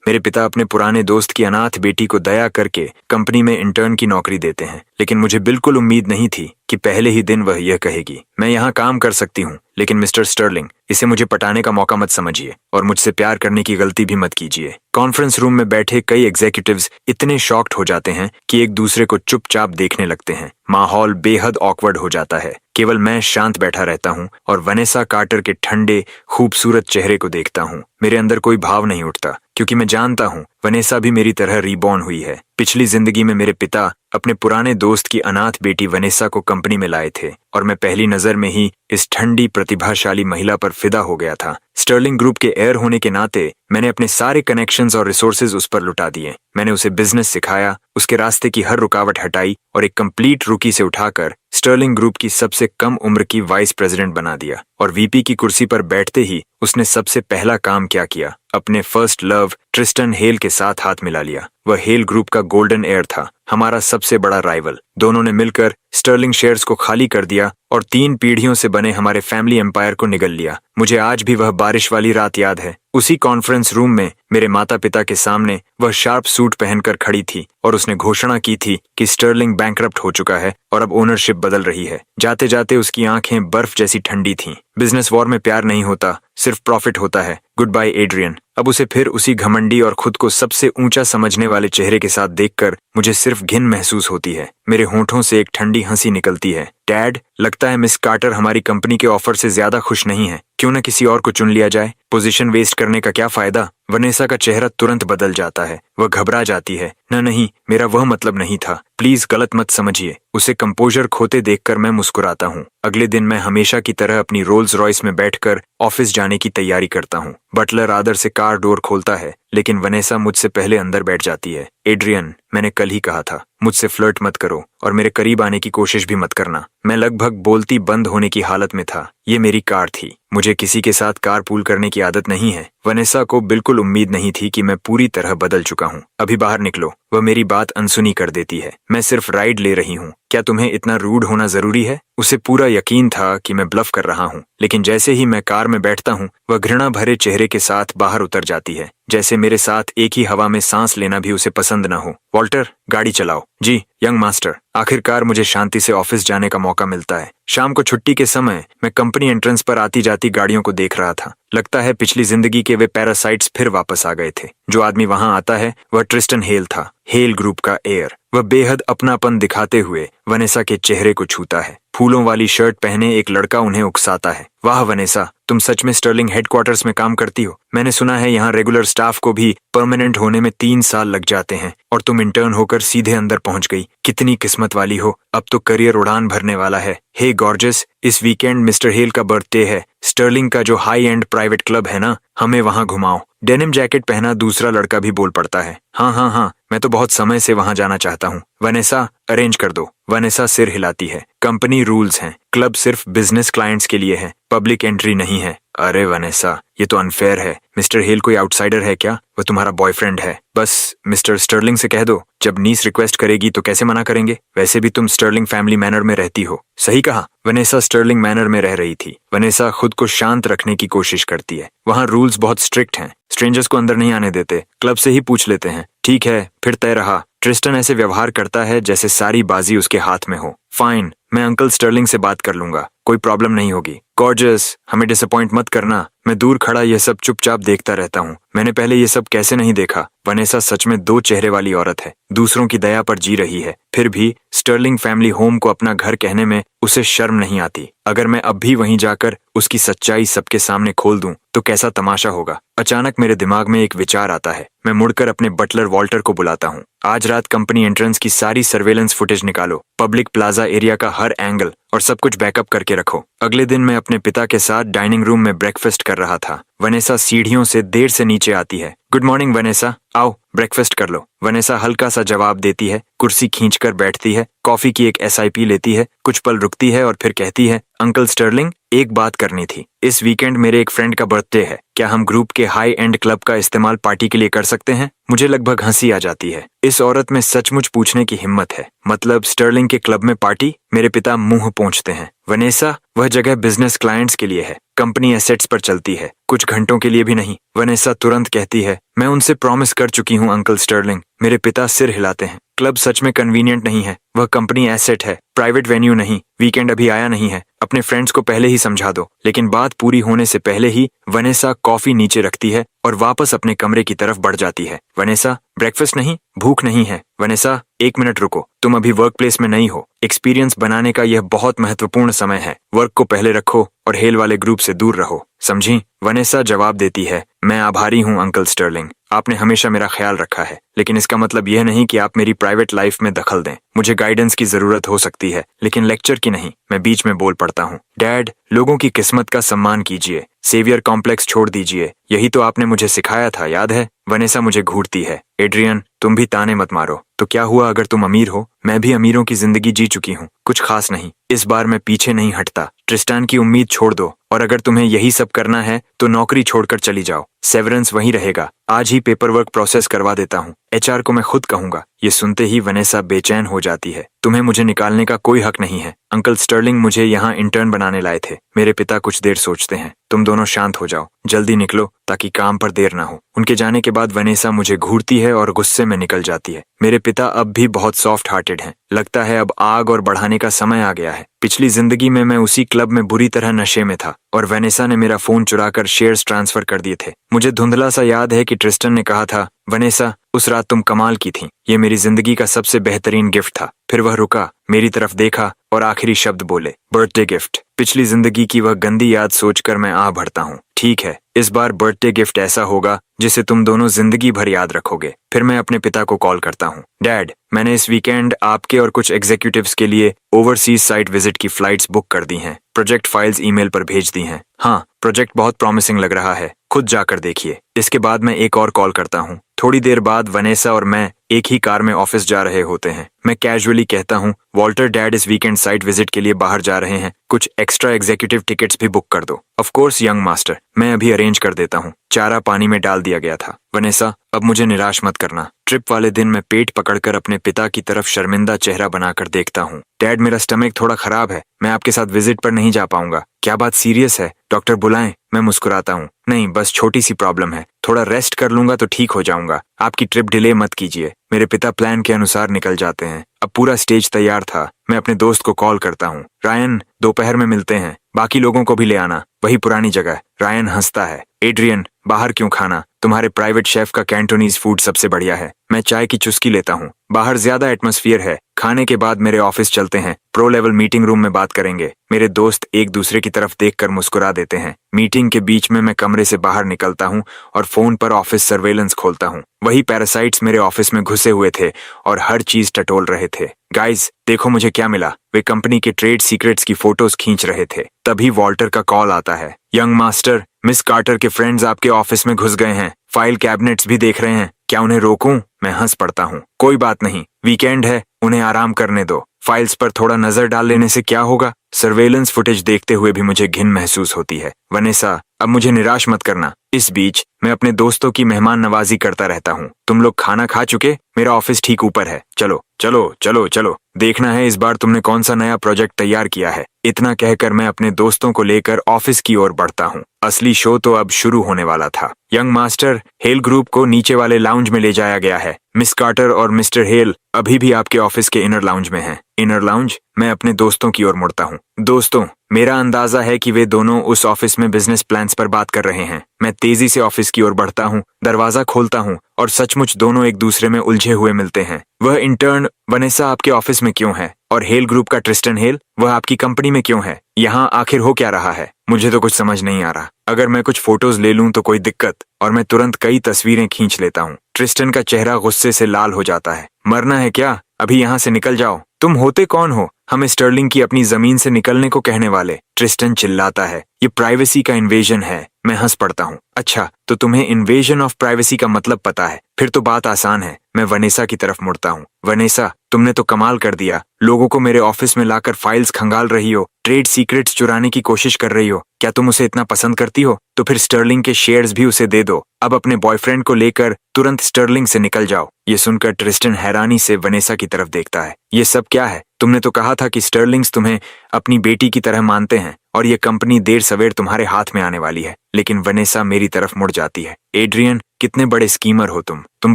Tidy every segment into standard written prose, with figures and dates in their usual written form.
मेरे पिता अपने पुराने दोस्त की अनाथ बेटी को दया करके कंपनी में इंटर्न की नौकरी देते हैं, लेकिन मुझे बिल्कुल उम्मीद नहीं थी कि पहले ही दिन वह यह कहेगी, मैं यहाँ काम कर सकती हूँ, लेकिन मिस्टर स्टर्लिंग, इसे मुझे पटाने का मौका मत समझिए और मुझसे प्यार करने की गलती भी मत कीजिए। कॉन्फ्रेंस रूम में बैठे कई एग्जीक्यूटिव्स इतने शॉक्ड हो जाते हैं कि एक दूसरे को चुपचाप देखने लगते हैं। माहौल बेहद ऑकवर्ड हो जाता है। केवल मैं शांत बैठा रहता हूँ और वनेसा कार्टर के ठंडे खूबसूरत चेहरे को देखता हूँ। मेरे अंदर कोई भाव नहीं उठता, क्योंकि मैं जानता हूँ वनेसा भी मेरी तरह रीबॉर्न हुई है। पिछली जिंदगी में मेरे पिता अपने पुराने दोस्त की अनाथ बेटी वनेसा को कंपनी में लाए थे और मैं पहली नजर में ही इस ठंडी प्रतिभाशाली महिला पर फिदा हो गया था। स्टर्लिंग ग्रुप के एयर होने के नाते मैंने अपने सारे कनेक्शंस और रिसोर्सेज उस पर लुटा दिए। मैंने उसे बिजनेस सिखाया, उसके रास्ते की हर रुकावट हटाई और एक कंप्लीट रूकी से उठाकर स्टर्लिंग ग्रुप की सबसे कम उम्र की वाइस प्रेसिडेंट बना दिया। और वीपी की कुर्सी पर बैठते ही उसने सबसे पहला काम क्या किया? अपने फर्स्ट लव ट्रिस्टन हेल के साथ हाथ मिला लिया। वह हेल ग्रुप का गोल्डन एयर था, हमारा सबसे बड़ा राइवल। दोनों ने मिलकर स्टर्लिंग शेयर्स को खाली कर दिया और 3 पीढ़ियों से बने हमारे फैमिली एम्पायर को निगल लिया। मुझे आज भी वह बारिश वाली रात याद है। उसी कॉन्फ्रेंस रूम में मेरे माता पिता के सामने वह शार्प सूट पहनकर खड़ी थी और उसने घोषणा की थी कि स्टर्लिंग बैंकरप्ट हो चुका है और अब ओनरशिप बदल रही है। जाते जाते उसकी आंखें बर्फ जैसी ठंडी थीं। बिजनेस वॉर में प्यार नहीं होता, सिर्फ प्रॉफिट होता है। Good bye Adrian. अब उसे फिर उसी घमंडी और खुद को सबसे ऊंचा समझने वाले चेहरे के साथ देखकर मुझे सिर्फ घिन महसूस होती है। मेरे होंठों से एक ठंडी हंसी निकलती है। डैड, लगता है मिस कार्टर हमारी कंपनी के ऑफर से ज्यादा खुश नहीं है। क्यों न किसी और को चुन लिया जाए? पोजीशन वेस्ट करने का क्या फायदा? वनेसा का चेहरा तुरंत बदल जाता है। वह घबरा जाती है। नहीं, मेरा वह मतलब नहीं था। प्लीज गलत मत समझिए। उसे कंपोजर खोते देखकर मैं मुस्कुराता हूँ। अगले दिन मैं हमेशा की तरह अपनी रोल्स रॉयस में बैठकर ऑफिस जाने की तैयारी करता हूँ। बटलर आदर से कार डोर खोलता है, लेकिन वनेसा मुझसे पहले अंदर बैठ जाती है। एड्रियन, मैंने कल ही कहा था, मुझसे फ्लर्ट मत करो और मेरे करीब आने की कोशिश भी मत करना। मैं लगभग बोलती बंद होने की हालत में था। ये मेरी कार थी। मुझे किसी के साथ कार पूल करने की आदत नहीं है। वनेसा को बिल्कुल उम्मीद नहीं थी कि मैं पूरी तरह बदल चुका हूँ। अभी बाहर निकलो। वह मेरी बात अनसुनी कर देती है। मैं सिर्फ राइड ले रही हूँ। क्या तुम्हें इतना रूड होना जरूरी है? उसे पूरा यकीन था कि मैं ब्लफ कर रहा हूँ, लेकिन जैसे ही मैं कार में बैठता हूँ, वह घृणा भरे चेहरे के साथ बाहर उतर जाती है, जैसे मेरे साथ एक ही हवा में सांस लेना भी उसे पसंद न हो। वॉल्टर, गाड़ी चलाओ। जी यंग मास्टर। आखिरकार मुझे शांति से ऑफिस जाने का मौका मिलता है। शाम को छुट्टी के समय मैं कंपनी एंट्रेंस पर आती जाती गाड़ियों को देख रहा था। लगता है पिछली जिंदगी के वे पैरासाइट्स फिर वापस आ गए थे। जो आदमी वहां आता है वह ट्रिस्टन हेल था, हेल ग्रुप का एयर। वह बेहद अपनापन दिखाते हुए वनेसा के चेहरे को छूता है। फूलों वाली शर्ट पहने एक लड़का उन्हें उकसाता है। वाह वनेसा, तुम सच में स्टर्लिंग हेडक्वार्टर्स में काम करती हो? मैंने सुना है यहाँ रेगुलर स्टाफ को भी परमानेंट होने में 3 साल लग जाते हैं और तुम इंटर्न होकर सीधे अंदर पहुंच गई। कितनी किस्मत वाली हो। अब तो करियर उड़ान भरने वाला है। हे गॉर्जस, इस वीकेंड मिस्टर हेल का बर्थडे है। स्टर्लिंग का जो हाई एंड प्राइवेट क्लब है ना, हमें वहां घुमाओ। डेनिम जैकेट पहना दूसरा लड़का भी बोल पड़ता है। हाँ, मैं तो बहुत समय से वहां जाना चाहता हूँ। वनेसा, अरेंज कर दो। वनेसा सिर हिलाती है। कंपनी रूल्स हैं, क्लब सिर्फ बिजनेस क्लाइंट्स के लिए है, पब्लिक एंट्री नहीं है। अरे वनेसा, ये तो अनफेयर है। मिस्टर हेल कोई आउटसाइडर है क्या? वह तुम्हारा बॉयफ्रेंड है। बस मिस्टर स्टर्लिंग से कह दो, जब नीस रिक्वेस्ट करेगी तो कैसे मना करेंगे? वैसे भी तुम स्टर्लिंग फैमिली मैनर में रहती हो। सही कहा। वनेसा स्टर्लिंग मैनर में रह रही थी। वनेसा खुद को शांत रखने की कोशिश करती है। वहाँ रूल्स बहुत स्ट्रिक्ट हैं। स्ट्रेंजर्स को अंदर नहीं आने देते, क्लब से ही पूछ लेते हैं। ठीक है, फिर तय रहा। ट्रिस्टन ऐसे व्यवहार करता है जैसे सारी बाजी उसके हाथ में हो। फाइन, मैं अंकल स्टर्लिंग से बात कर लूंगा, कोई प्रॉब्लम नहीं होगी। गॉर्जस, हमें डिसअपॉइंट मत करना। मैं दूर खड़ा यह सब चुपचाप देखता रहता हूँ। मैंने पहले ये सब कैसे नहीं देखा? वनेसा सच में 2 चेहरे वाली औरत है। दूसरों की दया पर जी रही है, फिर भी स्टर्लिंग फैमिली होम को अपना घर कहने में उसे शर्म नहीं आती। अगर मैं अब भी वहीं जाकर उसकी सच्चाई सबके सामने खोल दूं तो कैसा तमाशा होगा। अचानक मेरे दिमाग में एक विचार आता है। मैं मुड़कर अपने बटलर वॉल्टर को बुलाता हूँ। आज रात कंपनी एंट्रेंस की सारी सर्वेलेंस फुटेज निकालो, पब्लिक प्लाजा एरिया का हर एंगल और सब कुछ बैकअप करके रखो। अगले दिन मैं अपने पिता के साथ डाइनिंग रूम में ब्रेकफास्ट कर रहा था। वनेसा सीढ़ियों से देर से नीचे आती है। गुड मॉर्निंग वनेसा, आओ ब्रेकफास्ट कर लो। वनेसा हल्का सा जवाब देती है, कुर्सी खींचकर बैठती है, कॉफी की एक SIP लेती है, कुछ पल रुकती है और फिर कहती है, अंकल स्टर्लिंग, एक बात करनी थी। इस वीकेंड मेरे एक फ्रेंड का बर्थडे है। क्या हम ग्रुप के हाई एंड क्लब का इस्तेमाल पार्टी के लिए कर सकते हैं? मुझे लगभग हंसी आ जाती है। इस औरत में सचमुच पूछने की हिम्मत है। मतलब स्टर्लिंग के क्लब में पार्टी? मेरे पिता मुंह पोंछते हैं। वनेसा, वह जगह बिजनेस क्लाइंट्स के लिए है, कंपनी एसेट्स पर चलती है, कुछ घंटों के लिए भी नहीं। वनेसा तुरंत कहती है, मैं उनसे प्रॉमिस कर चुकी हूँ अंकल स्टर्लिंग। मेरे पिता सिर हिलाते हैं। क्लब सच में कन्वीनियंट नहीं है, वह कंपनी एसेट है, प्राइवेट वेन्यू नहीं। वीकेंड अभी आया नहीं है, अपने फ्रेंड्स को पहले ही समझा दो। लेकिन बात पूरी होने से पहले ही वनेसा कॉफी नीचे रखती है और वापस अपने कमरे की तरफ बढ़ जाती है। वनेसा, ब्रेकफास्ट नहीं? भूख नहीं है। वनेसा, एक मिनट रुको, तुम अभी वर्क प्लेस में नहीं हो। एक्सपीरियंस बनाने का यह बहुत महत्वपूर्ण समय है। वर्क को पहले रखो और हेल वाले ग्रुप से दूर रहो, समझी? वनेसा जवाब देती है, मैं आभारी हूँ अंकल स्टर्लिंग, आपने हमेशा मेरा ख्याल रखा है, लेकिन इसका मतलब यह नहीं कि आप मेरी प्राइवेट लाइफ में दखल दें। मुझे गाइडेंस की जरूरत हो सकती है, लेकिन लेक्चर की नहीं। मैं बीच में बोल पड़ता हूँ। डैड, लोगों की किस्मत का सम्मान कीजिए, सेवियर कॉम्प्लेक्स छोड़ दीजिए, यही तो आपने मुझे सिखाया था, याद है? वनेसा मुझे घूरती है। एड्रियन, तुम भी ताने मत मारो। तो क्या हुआ अगर तुम अमीर हो? मैं भी अमीरों की जिंदगी जी चुकी हूँ, कुछ खास नहीं। इस बार मैं पीछे नहीं हटता। ट्रिस्टान की उम्मीद छोड़ दो, और अगर तुम्हें यही सब करना है तो नौकरी छोड़कर चली जाओ। सेवरेंस वहीं रहेगा। आज ही पेपर वर्क प्रोसेस करवा देता हूँ। एचआर को मैं खुद कहूंगा। ये सुनते ही वनेसा बेचैन हो जाती है। तुम्हें मुझे निकालने का कोई हक नहीं है। अंकल स्टर्लिंग मुझे यहाँ इंटर्न बनाने लाए थे। मेरे पिता कुछ देर सोचते हैं। तुम दोनों शांत हो जाओ, जल्दी निकलो ताकि काम पर देर ना हो। उनके जाने के बाद वनेसा मुझे घूरती है और गुस्से में निकल जाती है। मेरे पिता अब भी बहुत सॉफ्ट हार्टेड हैं। लगता है अब आग और बढ़ाने का समय आ गया है। पिछली जिंदगी में मैं उसी क्लब में बुरी तरह नशे में था और वनेसा ने मेरा फोन चुराकर शेयर्स ट्रांसफर कर दिए थे। मुझे धुंधला सा याद है कि ट्रिस्टन ने कहा था, वनेसा, उस रात तुम कमाल की थी, ये मेरी जिंदगी का सबसे बेहतरीन गिफ्ट था। फिर वह रुका, मेरी तरफ देखा और आखिरी शब्द बोले, बर्थडे गिफ्ट। पिछली जिंदगी की वह गंदी याद सोचकर मैं आह भरता हूँ। ठीक है, इस बार बर्थडे गिफ्ट ऐसा होगा जिसे तुम दोनों जिंदगी भर याद रखोगे। फिर मैं अपने पिता को कॉल करता हूँ। डैड, मैंने इस वीकेंड आपके और कुछ एग्जीक्यूटिव्स के लिए ओवरसीज साइट विजिट की फ्लाइट्स बुक कर दी हैं। प्रोजेक्ट फाइल्स ईमेल पर भेज दी हैं। हाँ, प्रोजेक्ट बहुत प्रॉमिसिंग लग रहा है, खुद जाकर देखिए। इसके बाद मैं एक और कॉल करता हूँ। थोड़ी देर बाद वनेसा और मैं एक ही कार में ऑफिस जा रहे होते हैं। मैं कैजुअली कहता हूँ, वॉल्टर, डैड इस वीकेंड साइट विजिट के लिए बाहर जा रहे हैं, कुछ एक्स्ट्रा एग्जीक्यूटिव टिकट्स भी बुक कर दो। ऑफ कोर्स यंग मास्टर, मैं अभी अरेंज कर देता हूँ। चारा पानी में डाल दिया गया था। वनेसा, अब मुझे निराश मत करना। ट्रिप वाले दिन मैं पेट पकड़कर अपने पिता की तरफ शर्मिंदा चेहरा बनाकर देखता हूँ। डैड, मेरा स्टमक थोड़ा खराब है, मैं आपके साथ विजिट पर नहीं जा पाऊंगा। क्या बात सीरियस है? डॉक्टर बुलाएं? मैं मुस्कुराता हूँ। नहीं, बस छोटी सी प्रॉब्लम है, थोड़ा रेस्ट कर लूंगा तो ठीक हो जाऊंगा। आपकी ट्रिप डिले मत कीजिए। मेरे पिता प्लान के अनुसार निकल जाते हैं। अब पूरा स्टेज तैयार था। मैं अपने दोस्त को कॉल करता हूँ। रायन, दोपहर में मिलते हैं, बाकी लोगों को भी ले आना, वही पुरानी जगह। रायन हंसता है। एड्रियन, बाहर क्यों खाना? तुम्हारे प्राइवेट शेफ का कैंटोनीज फूड सबसे बढ़िया है। मैं चाय की चुस्की लेता हूँ। बाहर ज्यादा एटमॉस्फेयर है। खाने के बाद मेरे ऑफिस चलते हैं, प्रो लेवल मीटिंग रूम में बात करेंगे। मेरे दोस्त एक दूसरे की तरफ देखकर मुस्कुरा देते हैं। मीटिंग के बीच में मैं कमरे से बाहर निकलता हूँ और फोन पर ऑफिस सर्वेलेंस खोलता हूँ। वही पैरासाइट्स मेरे ऑफिस में घुसे हुए थे और हर चीज टटोल रहे थे। गाइज, देखो मुझे क्या मिला। वे कंपनी के ट्रेड सीक्रेट्स की फोटोज खींच रहे थे। तभी वॉल्टर का कॉल आता है। यंग मास्टर, मिस कार्टर के फ्रेंड्स आपके ऑफिस में घुस गए हैं, फाइल कैबिनेट्स भी देख रहे हैं, क्या उन्हें रोकूं? मैं हंस पड़ता हूँ। कोई बात नहीं, वीकेंड है, उन्हें आराम करने दो। फाइल्स पर थोड़ा नजर डाल लेने से क्या होगा? सर्वेलेंस फुटेज देखते हुए भी मुझे घिन महसूस होती है। वनेसा, अब मुझे निराश मत करना। इस बीच मैं अपने दोस्तों की मेहमान नवाजी करता रहता हूँ। तुम लोग खाना खा चुके? मेरा ऑफिस ठीक ऊपर है, चलो चलो चलो चलो, देखना है इस बार तुमने कौन सा नया प्रोजेक्ट तैयार किया है। इतना कहकर मैं अपने दोस्तों को लेकर ऑफिस की ओर बढ़ता हूँ। असली शो तो अब शुरू होने वाला था। यंग मास्टर, हेल ग्रुप को नीचे वाले लाउंज में ले जाया गया है। मिस कार्टर और मिस्टर हेल अभी भी आपके ऑफिस के इनर लाउंज में हैं। Inner lounge? मैं अपने दोस्तों की ओर मुड़ता हूँ। दोस्तों, मेरा अंदाजा है कि वे दोनों उस ऑफिस में बिजनेस प्लान्स पर बात कर रहे हैं। मैं तेजी से ऑफिस की ओर बढ़ता हूँ, दरवाजा खोलता हूँ और सचमुच दोनों एक दूसरे में उलझे हुए मिलते हैं। वह इंटर्न वनेसा आपके ऑफिस में क्यों है? और हेल ग्रुप का ट्रिस्टन हेल, वह आपकी कंपनी में क्यों है? यहाँ आखिर हो क्या रहा है? मुझे तो कुछ समझ नहीं आ रहा। अगर मैं कुछ फोटोज ले लूं तो कोई दिक्कत? और मैं तुरंत कई तस्वीरें खींच लेता हूँ। ट्रिस्टन का चेहरा गुस्से से लाल हो जाता है। मरना है क्या? अभी यहाँ से निकल जाओ। तुम होते कौन हो? हमें स्टर्लिंग की अपनी जमीन से निकलने को कहने वाले। ट्रिस्टन चिल्लाता है, ये प्राइवेसी का इन्वेजन है। मैं हंस पड़ता हूँ। अच्छा, तो तुम्हें इन्वेजन ऑफ प्राइवेसी का मतलब पता है, फिर तो बात आसान है। मैं वनेसा की तरफ मुड़ता हूँ। वनेसा, तुमने तो कमाल कर दिया। लोगों को मेरे ऑफिस में लाकर फाइल्स खंगाल रही हो, ट्रेड सीक्रेट्स चुराने की कोशिश कर रही हो। क्या तुम उसे इतना पसंद करती हो? तो फिर स्टर्लिंग के शेयर्स भी उसे दे दो। अब अपने बॉयफ्रेंड को लेकर तुरंत स्टर्लिंग से निकल जाओ। ये सुनकर ट्रिस्टन हैरानी से वनेसा की तरफ देखता है। ये सब क्या है? तुमने तो कहा था कि स्टर्लिंग्स तुम्हें अपनी बेटी की तरह मानते हैं और ये कंपनी देर सवेर तुम्हारे हाथ में आने वाली है। लेकिन वनेसा मेरी तरफ मुड़ जाती है। एड्रियन, कितने बड़े स्कीमर हो तुम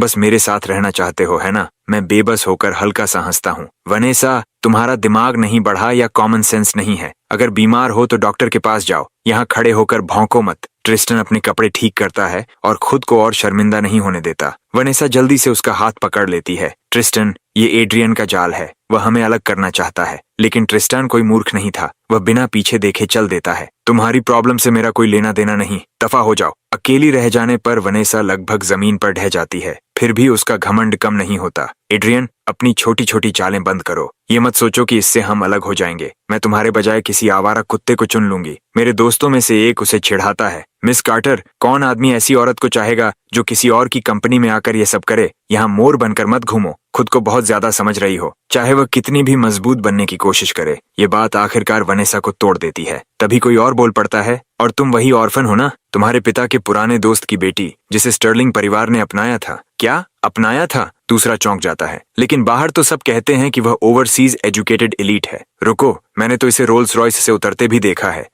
बस मेरे साथ रहना चाहते हो, है ना? मैं बेबस होकर हल्का सा हंसता हूँ। वनेसा, तुम्हारा दिमाग नहीं बढ़ा या कॉमन सेंस नहीं है? अगर बीमार हो तो डॉक्टर के पास जाओ, यहाँ खड़े होकर भौंको मत। ट्रिस्टन अपने कपड़े ठीक करता है और खुद को और शर्मिंदा नहीं होने देता। वनेसा जल्दी से उसका हाथ पकड़ लेती है। ट्रिस्टन, ये एड्रियन का जाल है, वह हमें अलग करना चाहता है। लेकिन ट्रिस्टन कोई मूर्ख नहीं था, वह बिना पीछे देखे चल देता है। तुम्हारी प्रॉब्लम से मेरा कोई लेना देना नहीं, दफा हो जाओ। अकेली रह जाने पर वनेसा लगभग जमीन पर ढह जाती है, फिर भी उसका घमंड कम नहीं होता। एड्रियन, अपनी छोटी छोटी चालें बंद करो। ये मत सोचो कि इससे हम अलग हो जाएंगे। मैं तुम्हारे बजाय किसी आवारा कुत्ते को चुन लूंगी। मेरे दोस्तों में से एक उसे चिढ़ाता है, मिस कार्टर, कौन आदमी ऐसी औरत को चाहेगा जो किसी और की कंपनी में आकर ये सब करे? यहाँ मोर बनकर मत घूमो, खुद को बहुत ज्यादा समझ रही हो, चाहे वह कितनी भी मजबूत बनने की कोशिश करे। ये बात आखिरकार वनेसा को तोड़ देती है। तभी कोई और बोल पड़ता है, और तुम वही ऑर्फन हो ना, तुम्हारे पिता के पुराने दोस्त की बेटी, जिसे स्टर्लिंग परिवार ने अपनाया था। क्या अपनाया था? दूसरा चौंक जाता है। लेकिन बाहर तो सब कहते हैं कि वह ओवरसीज एजुकेटेड एलीट है। रुको, मैंने तो इसे रोल्स रॉयस से उतरते भी देखा है।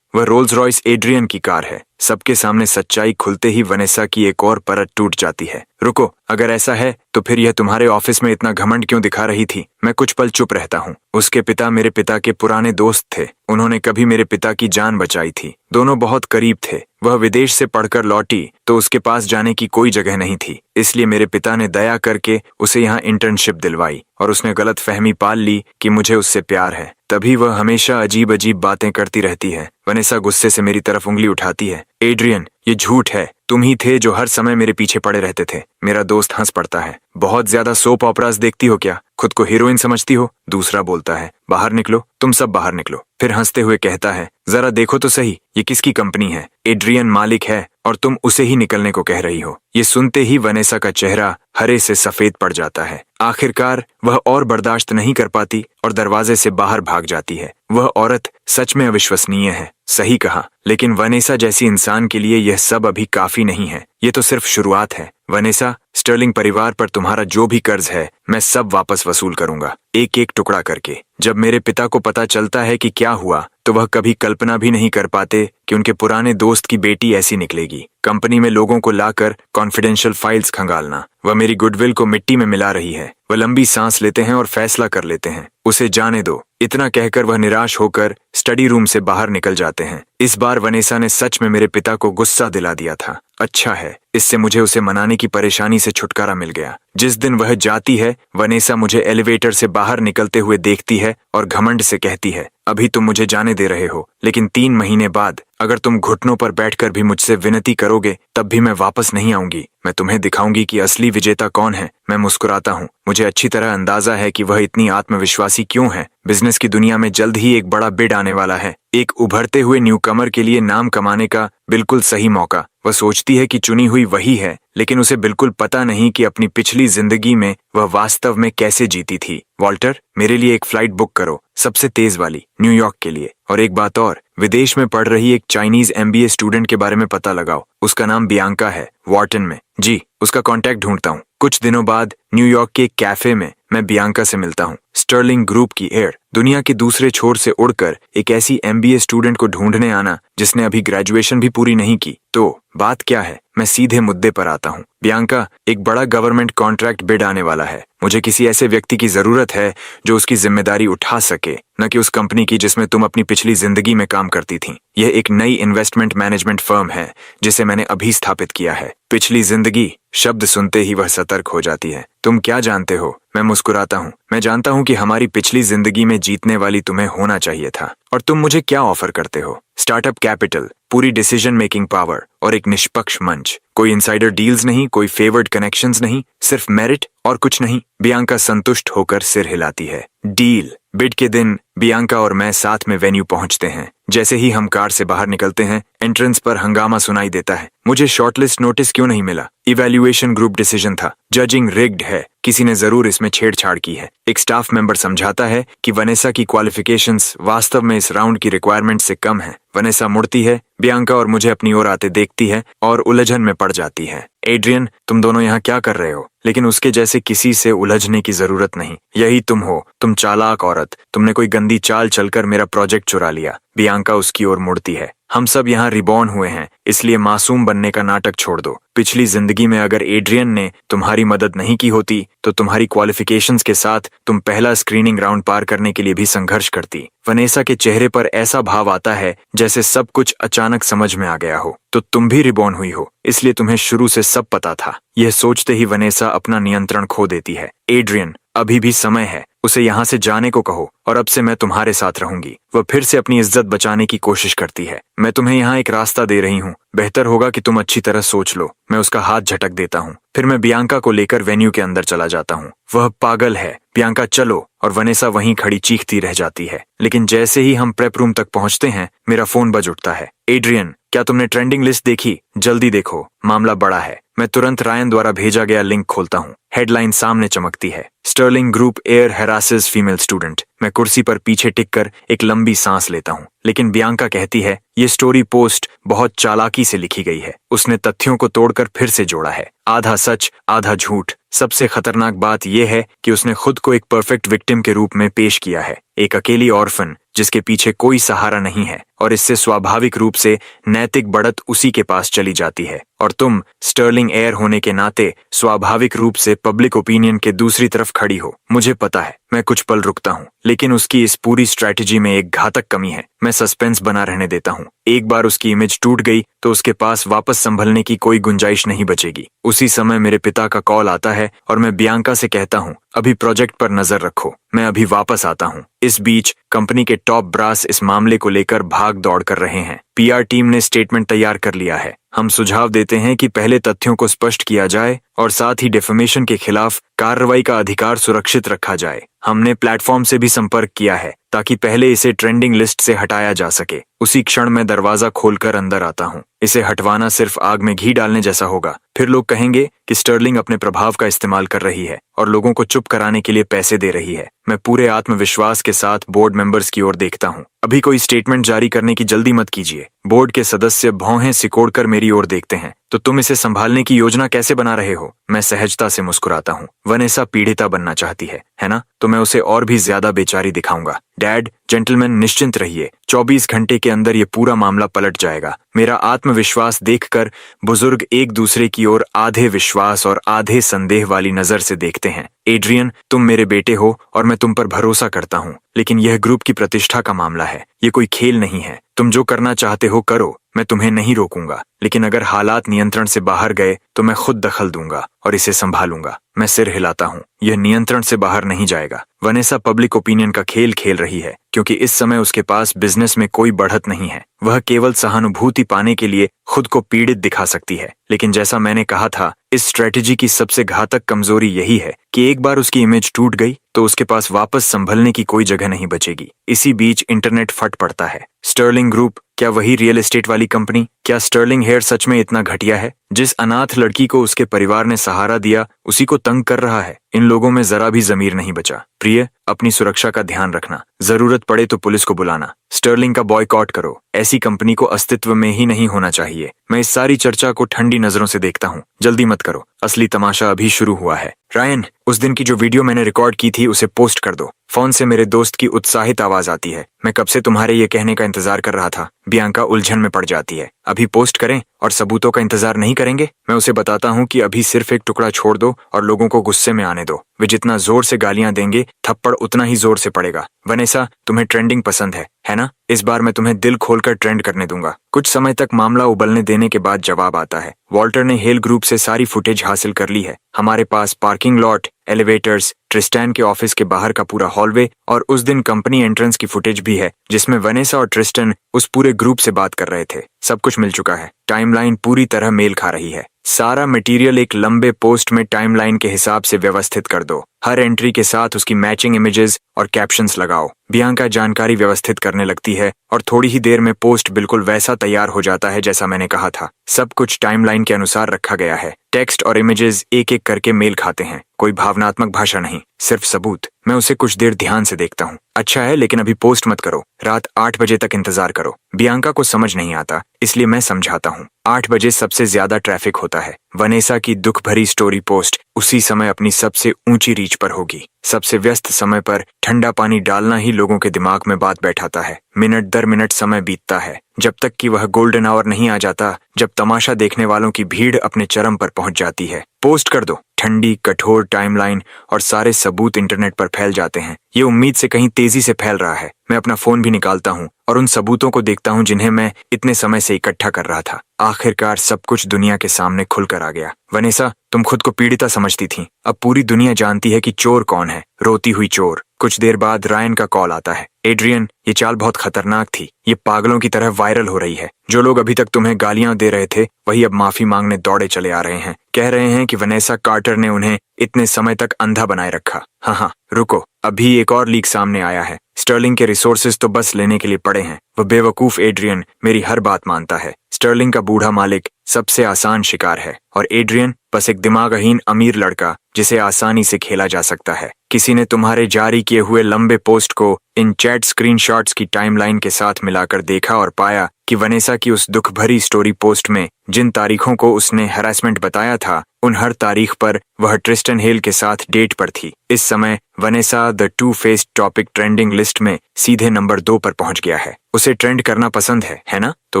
वह रोल्स रॉयस एड्रियन की कार है। सबके सामने सच्चाई खुलते ही वनेसा की एक और परत टूट जाती है। रुको, अगर ऐसा है तो फिर यह तुम्हारे ऑफिस में इतना घमंड क्यों दिखा रही थी? मैं कुछ पल चुप रहता हूँ। उसके पिता मेरे पिता के पुराने दोस्त थे। उन्होंने कभी मेरे पिता की जान बचाई थी। दोनों बहुत करीब थे। वह विदेश से पढ़कर लौटी तो उसके पास जाने की कोई जगह नहीं थी, इसलिए मेरे पिता ने दया करके उसे यहाँ इंटर्नशिप दिलवाई और उसने गलत फहमी पाल ली कि मुझे उससे प्यार है। तभी वह हमेशा अजीब अजीब बातें करती रहती है। वनेसा गुस्से से मेरी तरफ उंगली उठाती है। एड्रियन, ये झूठ है। तुम ही थे जो हर समय मेरे पीछे पड़े रहते थे। मेरा दोस्त हंस पड़ता है। बहुत ज्यादा सोप ऑपरास देखती हो क्या? खुद को हीरोइन समझती हो? दूसरा बोलता है, बाहर निकलो, तुम सब बाहर निकलो। फिर हंसते हुए कहता है, जरा देखो तो सही, ये किसकी कंपनी है? एड्रियन मालिक है और तुम उसे ही निकलने को कह रही हो। ये सुनते ही वनेसा का चेहरा हरे से सफेद पड़ जाता है। आखिरकार वह और बर्दाश्त नहीं कर पाती और दरवाजे से बाहर भाग जाती है। वह औरत सच में अविश्वसनीय है। सही कहा, लेकिन वनेसा जैसी इंसान के लिए यह सब अभी काफी नहीं है। ये तो सिर्फ शुरुआत है। वनेसा, स्टर्लिंग परिवार पर तुम्हारा जो भी कर्ज है मैं सब वापस वसूल करूंगा, एक एक टुकड़ा करके। जब मेरे पिता को पता चलता है कि क्या हुआ तो वह कभी कल्पना भी नहीं कर पाते कि उनके पुराने दोस्त की बेटी ऐसी निकलेगी। कंपनी में लोगों को लाकर कॉन्फिडेंशियल फाइल्स खंगालना। वह मेरी गुडविल को मिट्टी में मिला रही है। वह लंबी सांस लेते हैं और फैसला कर लेते हैं, उसे जाने दो। इतना कहकर वह निराश होकर स्टडी रूम से बाहर निकल जाते हैं। इस बार वनेसा ने सच में मेरे पिता को गुस्सा दिला दिया था। अच्छा है, इससे मुझे उसे मनाने की परेशानी से छुटकारा मिल गया। जिस दिन वह जाती है, वनेसा मुझे एलिवेटर से बाहर निकलते हुए देखती है और घमंड से कहती है, अभी तुम मुझे जाने दे रहे हो, लेकिन 3 महीने बाद अगर तुम घुटनों पर बैठकर भी मुझसे विनती करोगे तब भी मैं वापस नहीं आऊंगी। मैं तुम्हें दिखाऊंगी कि असली विजेता कौन है। मैं मुस्कुराता हूँ। मुझे अच्छी तरह अंदाजा है कि वह इतनी आत्मविश्वासी क्यों है। बिजनेस की दुनिया में जल्द ही एक बड़ा बिड आने वाला है, एक उभरते हुए न्यूकमर के लिए नाम कमाने का बिल्कुल सही मौका। वह सोचती है कि चुनी हुई वही है, लेकिन उसे बिल्कुल पता नहीं कि अपनी पिछली जिंदगी में वह वास्तव में कैसे जीती थी। वॉल्टर, मेरे लिए एक फ्लाइट बुक करो, सबसे तेज वाली, न्यूयॉर्क के लिए। और एक बात और, विदेश में पढ़ रही एक चाइनीज MBA स्टूडेंट के बारे में पता लगाओ। उसका नाम बियांका है, वॉर्टन में। जी, उसका कांटेक्ट ढूंढता हूँ। कुछ दिनों बाद न्यूयॉर्क के एक कैफे में मैं बियांका से मिलता हूँ। स्टर्लिंग ग्रुप की एयर, दुनिया के दूसरे छोर से उड़कर एक ऐसी MBA स्टूडेंट को ढूंढने आना जिसने अभी ग्रेजुएशन भी पूरी नहीं की। तो बात क्या है? मैं सीधे मुद्दे पर आता हूँ। बियांका, एक बड़ा गवर्नमेंट कॉन्ट्रैक्ट बिड आने वाला है। मुझे किसी ऐसे व्यक्ति की जरूरत है जो उसकी जिम्मेदारी उठा सके, न कि उस कंपनी की जिसमें तुम अपनी पिछली जिंदगी में काम करती थी। यह एक नई इन्वेस्टमेंट मैनेजमेंट फर्म है जिसे मैंने अभी स्थापित किया है। पिछली जिंदगी शब्द सुनते ही वह सतर्क हो जाती है। तुम क्या जानते हो? मैं मुस्कुराता हूँ। मैं जानता हूँ कि हमारी पिछली जिंदगी में जीतने वाली तुम्हें होना चाहिए था। और तुम मुझे क्या ऑफर करते हो? स्टार्टअप कैपिटल, पूरी डिसीजन मेकिंग पावर और एक निष्पक्ष मंच। कोई इनसाइडर डील्स नहीं, कोई फेवर्ड कनेक्शंस नहीं, सिर्फ मेरिट और कुछ नहीं। बियांका संतुष्ट होकर सिर हिलाती है। डील। बिड के दिन बियांका और मैं साथ में वेन्यू पहुंचते हैं। जैसे ही हम कार से बाहर निकलते हैं, एंट्रेंस पर हंगामा सुनाई देता है। मुझे शॉर्टलिस्ट नोटिस क्यों नहीं मिला? इवैल्यूएशन ग्रुप डिसीजन था। जजिंग रिग्ड है। किसी ने जरूर इसमें छेड़छाड़ की है। एक स्टाफ मेंबर समझाता है कि वनेसा की क्वालिफिकेशंस वास्तव में इस राउंड की रिक्वायरमेंट से कम है। वनेसा मुड़ती है, बियांका और मुझे अपनी ओर आते देखती है और उलझन में पड़ जाती है। एड्रियन, तुम दोनों यहाँ क्या कर रहे हो? लेकिन उसके जैसे किसी से उलझने की जरूरत नहीं। यही तुम हो, तुम चालाक औरत। तुमने कोई गंदी चाल चलकर मेरा प्रोजेक्ट चुरा लिया। बियांका उसकी ओर मुड़ती है। हम सब यहाँ रिबॉर्न हुए हैं, इसलिए मासूम बनने का नाटक छोड़ दो। पिछली जिंदगी में अगर एड्रियन ने तुम्हारी मदद नहीं की होती तो तुम्हारी क्वालिफिकेशंस के साथ तुम पहला स्क्रीनिंग राउंड पार करने के लिए भी संघर्ष करती। वनेसा के चेहरे पर ऐसा भाव आता है जैसे सब कुछ अचानक समझ में आ गया हो। तो तुम भी रिबॉर्न हुई हो, इसलिए तुम्हें शुरू से सब पता था। यह सोचते ही वनेसा अपना नियंत्रण खो देती है। एड्रियन, अभी भी समय है। उसे यहाँ से जाने को कहो और अब से मैं तुम्हारे साथ रहूंगी। वह फिर से अपनी इज्जत बचाने की कोशिश करती है। मैं तुम्हें यहाँ एक रास्ता दे रही हूँ, बेहतर होगा कि तुम अच्छी तरह सोच लो। मैं उसका हाथ झटक देता हूँ। फिर मैं बियांका को लेकर वेन्यू के अंदर चला जाता हूँ। वह पागल है। बियांका चलो, और वनेसा वहीं खड़ी चीखती रह जाती है। लेकिन जैसे ही हम प्रेप रूम तक पहुंचते हैं, मेरा फोन बज उठता है। एड्रियन, क्या तुमने ट्रेंडिंग लिस्ट देखी? जल्दी देखो, मामला बड़ा है। मैं तुरंत रायन द्वारा भेजा गया लिंक खोलता हूँ। हेडलाइन सामने चमकती है, Sterling group air harasses female student. मैं कुर्सी पर पीछे टिककर एक लंबी सांस लेता हूँ। लेकिन बियांका कहती है, ये स्टोरी पोस्ट बहुत चालाकी से लिखी गई है। उसने तथ्यों को तोड़कर फिर से जोड़ा है। आधा सच आधा झूठ। सबसे खतरनाक बात यह है कि उसने खुद को एक परफेक्ट विक्टिम के रूप में पेश किया है, एक अकेली ऑर्फन जिसके पीछे कोई सहारा नहीं है, और इससे स्वाभाविक रूप से नैतिक बढ़त उसी के पास चली जाती है। और तुम स्टर्लिंग एयर होने के नाते स्वाभाविक रूप से पब्लिक ओपिनियन के दूसरी तरफ खड़ी हो। मुझे पता है। मैं कुछ पल रुकता हूँ, लेकिन उसकी इस पूरी स्ट्रैटेजी में एक घातक कमी है। मैं सस्पेंस बना रहने देता हूँ। एक बार उसकी इमेज टूट गई तो उसके पास वापस संभलने की कोई गुंजाइश नहीं बचेगी। उसी समय मेरे पिता का कॉल आता है और मैं बियांका से कहता हूँ, अभी प्रोजेक्ट पर नजर रखो, मैं अभी वापस आता हूँ। इस बीच कंपनी के टॉप ब्रास इस मामले को लेकर भाग दौड़ कर रहे हैं। पीआर टीम ने स्टेटमेंट तैयार कर लिया है। हम सुझाव देते हैं कि पहले तथ्यों को स्पष्ट किया जाए और साथ ही डिफेमेशन के खिलाफ कार्रवाई का अधिकार सुरक्षित रखा जाए। हमने प्लेटफॉर्म से भी संपर्क किया है ताकि पहले इसे ट्रेंडिंग लिस्ट से हटाया जा सके। उसी क्षण मैं दरवाजा खोलकर अंदर आता हूँ। इसे हटवाना सिर्फ आग में घी डालने जैसा होगा। फिर लोग कहेंगे कि स्टर्लिंग अपने प्रभाव का इस्तेमाल कर रही है और लोगों को चुप कराने के लिए पैसे दे रही है। मैं पूरे आत्मविश्वास के साथ बोर्ड मेंबर्स की ओर देखता हूँ। अभी कोई स्टेटमेंट जारी करने की जल्दी मत कीजिए। बोर्ड के सदस्य भौहें सिकोड़कर मेरी ओर देखते हैं। तो तुम इसे संभालने की योजना कैसे बना रहे हो? मैं सहजता से मुस्कुराता हूँ। वनेसा पीड़िता बनना चाहती है ना? तो मैं उसे और भी ज्यादा बेचारी दिखाऊंगा। डैड, जेंटलमैन, निश्चिंत रहिए। 24 घंटे के अंदर ये पूरा मामला पलट जाएगा। मेरा आत्मविश्वास देखकर बुजुर्ग एक दूसरे की ओर आधे विश्वास और आधे संदेह वाली नजर से देखते हैं। एड्रियन, तुम मेरे बेटे हो और मैं तुम पर भरोसा करता हूँ, लेकिन यह ग्रुप की प्रतिष्ठा का मामला है। ये कोई खेल नहीं है। तुम जो करना चाहते हो करो, मैं तुम्हें नहीं रोकूंगा। लेकिन अगर हालात नियंत्रण से बाहर गए तो मैं खुद दखल दूंगा और इसे संभालूंगा। मैं सिर हिलाता हूँ। यह नियंत्रण से बाहर नहीं जाएगा। वनेसा पब्लिक ओपिनियन का खेल खेल रही है, क्योंकि इस समय उसके पास बिजनेस में कोई बढ़त नहीं है। वह केवल सहानुभूति पाने के लिए खुद को पीड़ित दिखा सकती है। लेकिन जैसा मैंने कहा था, इस स्ट्रेटेजी की सबसे घातक कमजोरी यही है कि एक बार उसकी इमेज टूट गई तो उसके पास वापस संभलने की कोई जगह नहीं बचेगी। इसी बीच इंटरनेट फट पड़ता है। स्टर्लिंग ग्रुप, क्या वही रियल एस्टेट वाली कंपनी? क्या स्टर्लिंग हेयर सच में इतना घटिया है? जिस अनाथ लड़की को उसके परिवार ने सहारा दिया, उसी को तंग कर रहा है। इन लोगों में जरा भी जमीर नहीं बचा। प्रिय, अपनी सुरक्षा का ध्यान रखना। जरूरत पड़े तो पुलिस को बुलाना। स्टर्लिंग का बॉयकॉट करो। ऐसी कंपनी को अस्तित्व में ही नहीं होना चाहिए। मैं इस सारी चर्चा को ठंडी नजरों से देखता हूँ। जल्दी मत करो, असली तमाशा अभी शुरू हुआ है। रायन, उस दिन की जो वीडियो मैंने रिकॉर्ड की थी उसे पोस्ट कर दो। फोन से मेरे दोस्त की उत्साहित आवाज आती है। मैं कब से तुम्हारे ये कहने का इंतजार कर रहा था। बियांका उलझन में पड़ जाती है। अभी पोस्ट करें और सबूतों का इंतजार नहीं करेंगे? मैं उसे बताता हूँ कि अभी सिर्फ एक टुकड़ा छोड़ दो और लोगों को गुस्से में आने दो। वे जितना जोर से गालियां देंगे, थप्पड़ उतना ही जोर से पड़ेगा। वनेसा, तुम्हें ट्रेंडिंग पसंद है ना? इस बार मैं तुम्हें दिल खोलकर ट्रेंड करने दूंगा। कुछ समय तक मामला उबलने देने के बाद जवाब आता है। वॉल्टर ने हेल ग्रुप से सारी फुटेज हासिल कर ली है। हमारे पास पार्किंग लॉट, एलिवेटर्स, ट्रिस्टैन के ऑफिस के बाहर का पूरा हॉलवे और उस दिन कंपनी एंट्रेंस की फुटेज भी है जिसमें वनेसा और ट्रिस्टन उस पूरे ग्रुप से बात कर रहे थे। सब कुछ मिल चुका है। टाइमलाइन पूरी तरह मेल खा रही है। सारा मटेरियल एक लंबे पोस्ट में टाइमलाइन के हिसाब से व्यवस्थित कर दो। हर एंट्री के साथ उसकी मैचिंग इमेजेस और कैप्शंस लगाओ। बियांका जानकारी व्यवस्थित करने लगती है और थोड़ी ही देर में पोस्ट बिल्कुल वैसा तैयार हो जाता है जैसा मैंने कहा था। सब कुछ टाइमलाइन के अनुसार रखा गया है। टेक्स्ट और इमेजेस एक एक करके मेल खाते हैं। कोई भावनात्मक भाषा नहीं, सिर्फ सबूत। मैं उसे कुछ देर ध्यान से देखता हूँ। अच्छा है, लेकिन अभी पोस्ट मत करो। रात 8 बजे तक इंतजार करो। बियांका को समझ नहीं आता, इसलिए मैं समझाता हूँ। 8 बजे सबसे ज्यादा ट्रैफिक होता है। वनेसा की दुख भरी स्टोरी पोस्ट उसी समय अपनी सबसे ऊंची रीच पर होगी। सबसे व्यस्त समय पर ठंडा पानी डालना ही लोगों के दिमाग में बात बैठाता है। मिनट दर मिनट समय बीतता है जब तक कि वह गोल्डन आवर नहीं आ जाता, जब तमाशा देखने वालों की भीड़ अपने चरम पर पहुंच जाती है। पोस्ट कर दो। ठंडी कठोर टाइमलाइन और सारे सबूत इंटरनेट पर फैल जाते हैं। ये उम्मीद से कहीं तेजी से फैल रहा है। मैं अपना फोन भी निकालता हूँ और उन सबूतों को देखता हूँ जिन्हें मैं इतने समय से इकट्ठा कर रहा था। आखिरकार सब कुछ दुनिया के सामने खुलकर आ गया। वनेसा, तुम खुद को पीड़िता समझती थी, अब पूरी दुनिया जानती है कि चोर कौन है। रोती हुई चोर। कुछ देर बाद रायन का कॉल आता है। एड्रियन, ये चाल बहुत खतरनाक थी। ये पागलों की तरह वायरल हो रही है। जो लोग अभी तक तुम्हें गालियां दे रहे थे वही अब माफी मांगने दौड़े चले आ रहे हैं। कह रहे हैं कि वनेसा कार्टर ने उन्हें इतने समय तक अंधा बनाए रखा। हाँ, रुको, अभी एक और लीक सामने आया है। स्टर्लिंग के रिसोर्सेज तो बस लेने के लिए पड़े हैं। वह बेवकूफ एड्रियन मेरी हर बात मानता है। स्टर्लिंग का बूढ़ा मालिक सबसे आसान शिकार है और एड्रियन बस एक दिमागहीन अमीर लड़का जिसे आसानी से खेला जा सकता है। किसी ने तुम्हारे जारी किए हुए लंबे पोस्ट को इन चैट स्क्रीनशॉट्स की टाइमलाइन के साथ मिलाकर देखा और पाया कि वनेसा की उस दुख भरी स्टोरी पोस्ट में जिन तारीखों को उसने हैरेसमेंट बताया था, उन हर तारीख पर वह ट्रिस्टन हेल के साथ डेट पर थी। इस समय Vanessa the two faced topic trending list में सीधे नंबर 2 पर पहुंच गया है। उसे ट्रेंड करना पसंद है ना? तो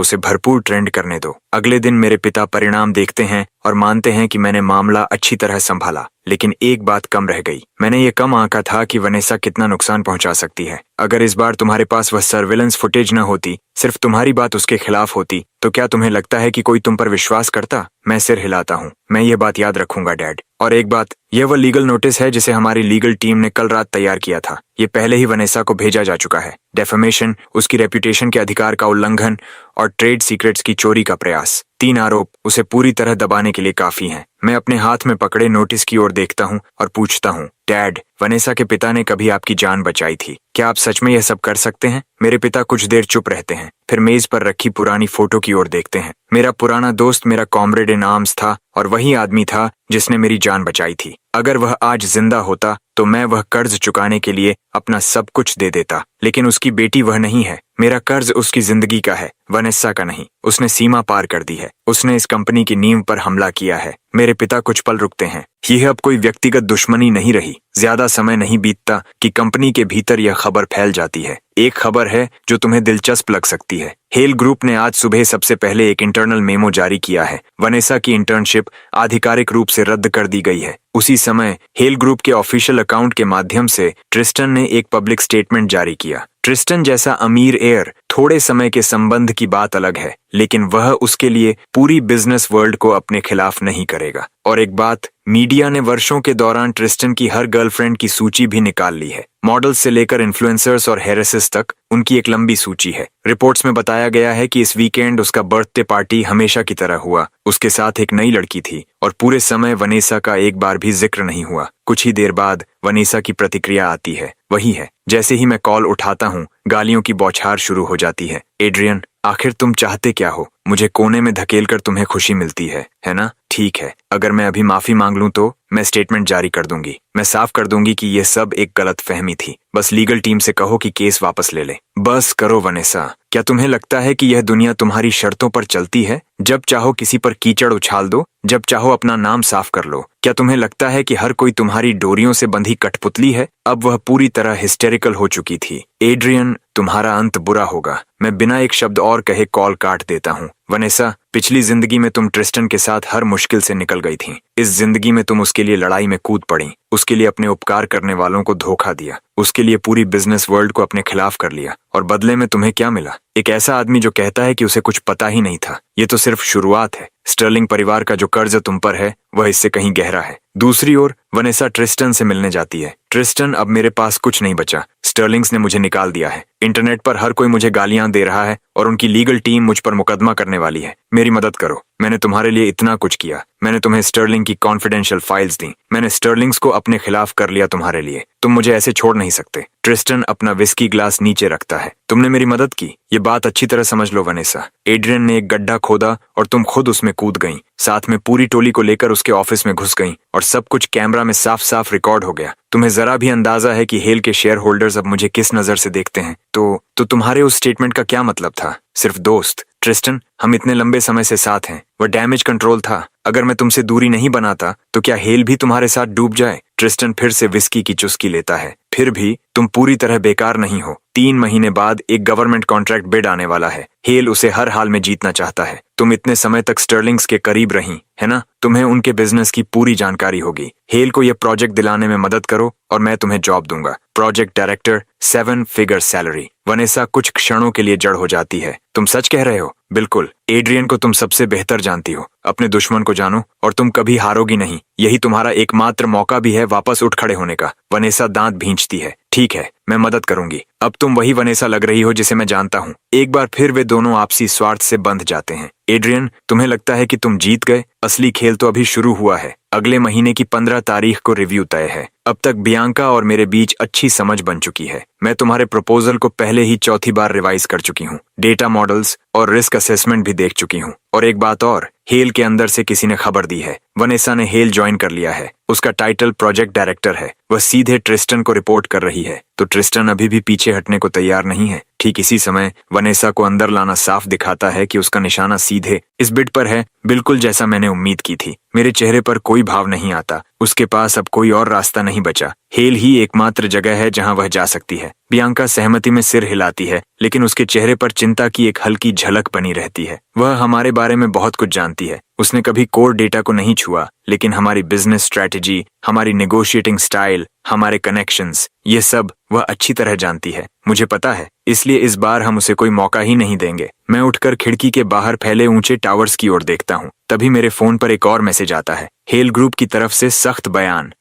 उसे भरपूर ट्रेंड करने दो। अगले दिन मेरे पिता परिणाम देखते हैं और मानते हैं कि मैंने मामला अच्छी तरह संभाला, लेकिन एक बात कम रह गई। मैंने ये कम आंका था कि वनेसा कितना नुकसान पहुंचा सकती है। अगर इस बार तुम्हारे पास वह सर्विलेंस फुटेज न होती, सिर्फ तुम्हारी बात उसके खिलाफ होती, तो क्या तुम्हें लगता है कि कोई तुम पर विश्वास करता? मैं सिर हिलाता हूँ। मैं ये बात याद रखूंगा डैड। और एक बात, यह वह लीगल नोटिस है जिसे हमारी लीगल टीम ने कल रात तैयार किया था। ये पहले ही वनेसा को भेजा जा चुका है। डेफेमेशन, उसकी रेपुटेशन के अधिकार का उल्लंघन और ट्रेड सीक्रेट्स की चोरी का प्रयास। 3 आरोप उसे पूरी तरह दबाने के लिए काफी हैं। मैं अपने हाथ में पकड़े नोटिस की ओर देखता हूँ और पूछता हूँ, डैड, वनेसा के पिता ने कभी आपकी जान बचाई थी। क्या आप सच में यह सब कर सकते हैं? मेरे पिता कुछ देर चुप रहते हैं, फिर मेज पर रखी पुरानी फोटो की ओर देखते हैं। मेरा पुराना दोस्त मेरा कॉमरेड इन आर्म्स था और वही आदमी था जिसने मेरी जान बचाई थी। अगर वह आज जिंदा होता तो मैं वह कर्ज चुकाने के लिए अपना सब कुछ दे देता, लेकिन उसकी बेटी वह नहीं है। मेरा कर्ज उसकी जिंदगी का है, वनेसा का नहीं। उसने सीमा पार कर दी है। उसने इस कंपनी की नींव पर हमला किया है। मेरे पिता कुछ पल रुकते हैं। यह अब कोई व्यक्तिगत दुश्मनी नहीं रही। ज्यादा समय नहीं बीतता कि कंपनी के भीतर यह खबर फैल जाती है। एक खबर है जो तुम्हें दिलचस्प लग सकती है। हेल ग्रुप ने आज सुबह सबसे पहले एक इंटरनल मेमो जारी किया है। वनेसा की इंटर्नशिप आधिकारिक रूप से रद्द कर दी गई है। उसी समय हेल ग्रुप के ऑफिशियल अकाउंट के माध्यम से ट्रिस्टन ने एक पब्लिक स्टेटमेंट जारी किया। ट्रिस्टन जैसा अमीर एयर, थोड़े समय के संबंध की बात अलग है, लेकिन वह उसके लिए पूरी बिजनेस वर्ल्ड को अपने खिलाफ नहीं करेगा। और एक बात, मीडिया ने वर्षों के दौरान ट्रिस्टन की हर गर्लफ्रेंड की सूची भी निकाल ली है। मॉडल्स से लेकर इन्फ्लुएंसर्स और हेरेसिस तक उनकी एक लंबी सूची है। रिपोर्ट्स में बताया गया है कि इस वीकेंड उसका बर्थडे पार्टी हमेशा की तरह हुआ। उसके साथ एक नई लड़की थी और पूरे समय वनेसा का एक बार भी जिक्र नहीं हुआ। कुछ ही देर बाद वनेसा की प्रतिक्रिया आती है। वही है। जैसे ही मैं कॉल उठाता हूँ, गालियों की बौछार शुरू हो जाती है। एड्रियन, आखिर तुम चाहते क्या हो? मुझे कोने में धकेलकर तुम्हें खुशी मिलती है ना? ठीक है, अगर मैं अभी माफी मांग लूं तो मैं स्टेटमेंट जारी कर दूंगी। मैं साफ कर दूंगी कि यह सब एक गलत फहमी थी। बस लीगल टीम से कहो कि केस वापस ले ले। बस करो वनेसा। क्या तुम्हें लगता है कि यह दुनिया तुम्हारी शर्तों पर चलती है? जब चाहो किसी पर कीचड़ उछाल दो, जब चाहो अपना नाम साफ कर लो। क्या तुम्हें लगता है कि हर कोई तुम्हारी डोरियों से बंधी कठपुतली है? अब वह पूरी तरह हिस्टेरिकल हो चुकी थी। एड्रियन, तुम्हारा अंत बुरा होगा। मैं बिना एक शब्द और कहे कॉल काट देता हूँ। वनेसा, पिछली जिंदगी में तुम ट्रिस्टन के साथ हर मुश्किल से निकल गई थी। इस जिंदगी में तुम उसके लिए लड़ाई में कूद पड़ी, उसके लिए अपने उपकार करने वालों को धोखा दिया, उसके लिए पूरी बिजनेस वर्ल्ड को अपने खिलाफ कर लिया। और बदले में तुम्हें क्या मिला? एक ऐसा आदमी जो कहता है कि उसे कुछ पता ही नहीं था। ये तो सिर्फ शुरुआत है। स्टर्लिंग परिवार का जो कर्ज तुम पर है वह इससे कहीं गहरा है। दूसरी ओर वनेसा ट्रिस्टन से मिलने जाती है। ट्रिस्टन, अब मेरे पास कुछ नहीं बचा। स्टर्लिंग्स ने मुझे निकाल दिया है। इंटरनेट पर हर कोई मुझे गालियां दे रहा है और उनकी लीगल टीम मुझ पर मुकदमा करने वाली है। मेरी मदद करो। मैंने तुम्हारे लिए इतना कुछ किया। मैंने तुम्हें स्टर्लिंग की कॉन्फिडेंशियल फाइल्स दी। मैंने स्टर्लिंग्स को अपने खिलाफ कर लिया तुम्हारे लिए। तुम मुझे ऐसे छोड़ नहीं सकते। ट्रिस्टन अपना विस्की ग्लास नीचे रखता है। तुमने मेरी मदद की, ये बात अच्छी तरह समझ लो वनेसा। एड्रियन ने एक गड्ढा खोदा और तुम खुद उसमें कूद गईं। साथ में पूरी टोली को लेकर उसके ऑफिस में घुस गईं और सब कुछ कैमरा में साफ साफ रिकॉर्ड हो गया। तुम्हें जरा भी अंदाजा है कि हेल के शेयर होल्डर्स अब मुझे किस नजर से देखते हैं? तो तुम्हारे उस स्टेटमेंट का क्या मतलब था? सिर्फ दोस्त? ट्रिस्टन, हम इतने लंबे समय से साथ हैं। वह डैमेज कंट्रोल था। अगर मैं तुमसे दूरी नहीं बनाता तो क्या हेल भी तुम्हारे साथ डूब जाए? ट्रिस्टन फिर से विस्की की चुस्की लेता है। फिर भी तुम पूरी तरह बेकार नहीं हो। 3 महीने बाद एक गवर्नमेंट कॉन्ट्रैक्ट बिड आने वाला है। हेल उसे हर हाल में जीतना चाहता है। तुम इतने समय तक स्टर्लिंग्स के करीब रही, है ना? तुम्हें उनके बिजनेस की पूरी जानकारी होगी। हेल को यह प्रोजेक्ट दिलाने में मदद करो और मैं तुम्हें जॉब दूंगा। Project director, 7 figure salary. Vanessa कुछ क्षणों के लिए जड़ हो जाती है। तुम सच कह रहे हो? बिल्कुल। एड्रियन को तुम सबसे बेहतर जानती हो। अपने दुश्मन को जानो और तुम कभी हारोगी नहीं। यही तुम्हारा एकमात्र मौका भी है वापस उठ खड़े होने का। वनेसा दांत भींचती है। ठीक है, मैं मदद करूंगी। अब तुम वही वनेसा लग रही हो जिसे मैं जानता हूँ। एक बार फिर वे दोनों आपसी स्वार्थ से बंध जाते हैं। एड्रियन, तुम्हें लगता है कि तुम जीत गए? असली खेल तो अभी शुरू हुआ है। अगले महीने की 15 तारीख को रिव्यू तय है। अब तक बियांका और मेरे बीच अच्छी समझ बन चुकी है। मैं तुम्हारे प्रपोजल को पहले ही चौथी बार रिवाइज कर चुकी हूँ। डेटा मॉडल्स और रिस्क असेसमेंट भी देख चुकी हूँ। और एक बात और, हेल के अंदर से किसी ने खबर दी है। वनेसा ने हेल ज्वाइन कर लिया है। उसका टाइटल प्रोजेक्ट डायरेक्टर है। वह सीधे ट्रिस्टन को रिपोर्ट कर रही है। तो ट्रिस्टन अभी भी पीछे हटने को तैयार नहीं है। ठीक इसी समय वनेसा को अंदर लाना साफ दिखाता है कि उसका निशाना सीधे इस बिड पर है, बिल्कुल जैसा मैंने उम्मीद की थी। मेरे चेहरे पर कोई भाव नहीं आता। उसके पास अब कोई और रास्ता नहीं बचा। हेल ही एकमात्र जगह है जहां वह जा सकती है। बियांका सहमति में सिर हिलाती है, लेकिन उसके चेहरे पर चिंता की एक हल्की झलक बनी रहती है। वह हमारे बारे में बहुत कुछ जानती है। उसने कभी कोर डेटा को नहीं छुआ, लेकिन हमारी बिजनेस स्ट्रैटेजी, हमारी नेगोशिएटिंग स्टाइल, हमारे कनेक्शंस, ये सब वह अच्छी तरह जानती है। मुझे पता है, इसलिए इस बार हम उसे कोई मौका ही नहीं देंगे। मैं उठकर खिड़की के बाहर फैले ऊंचे टावर्स की ओर देखता हूँ। तभी मेरे फोन पर एक और मैसेज आता है। हेल ग्रुप की तरफ से सख्त बयान।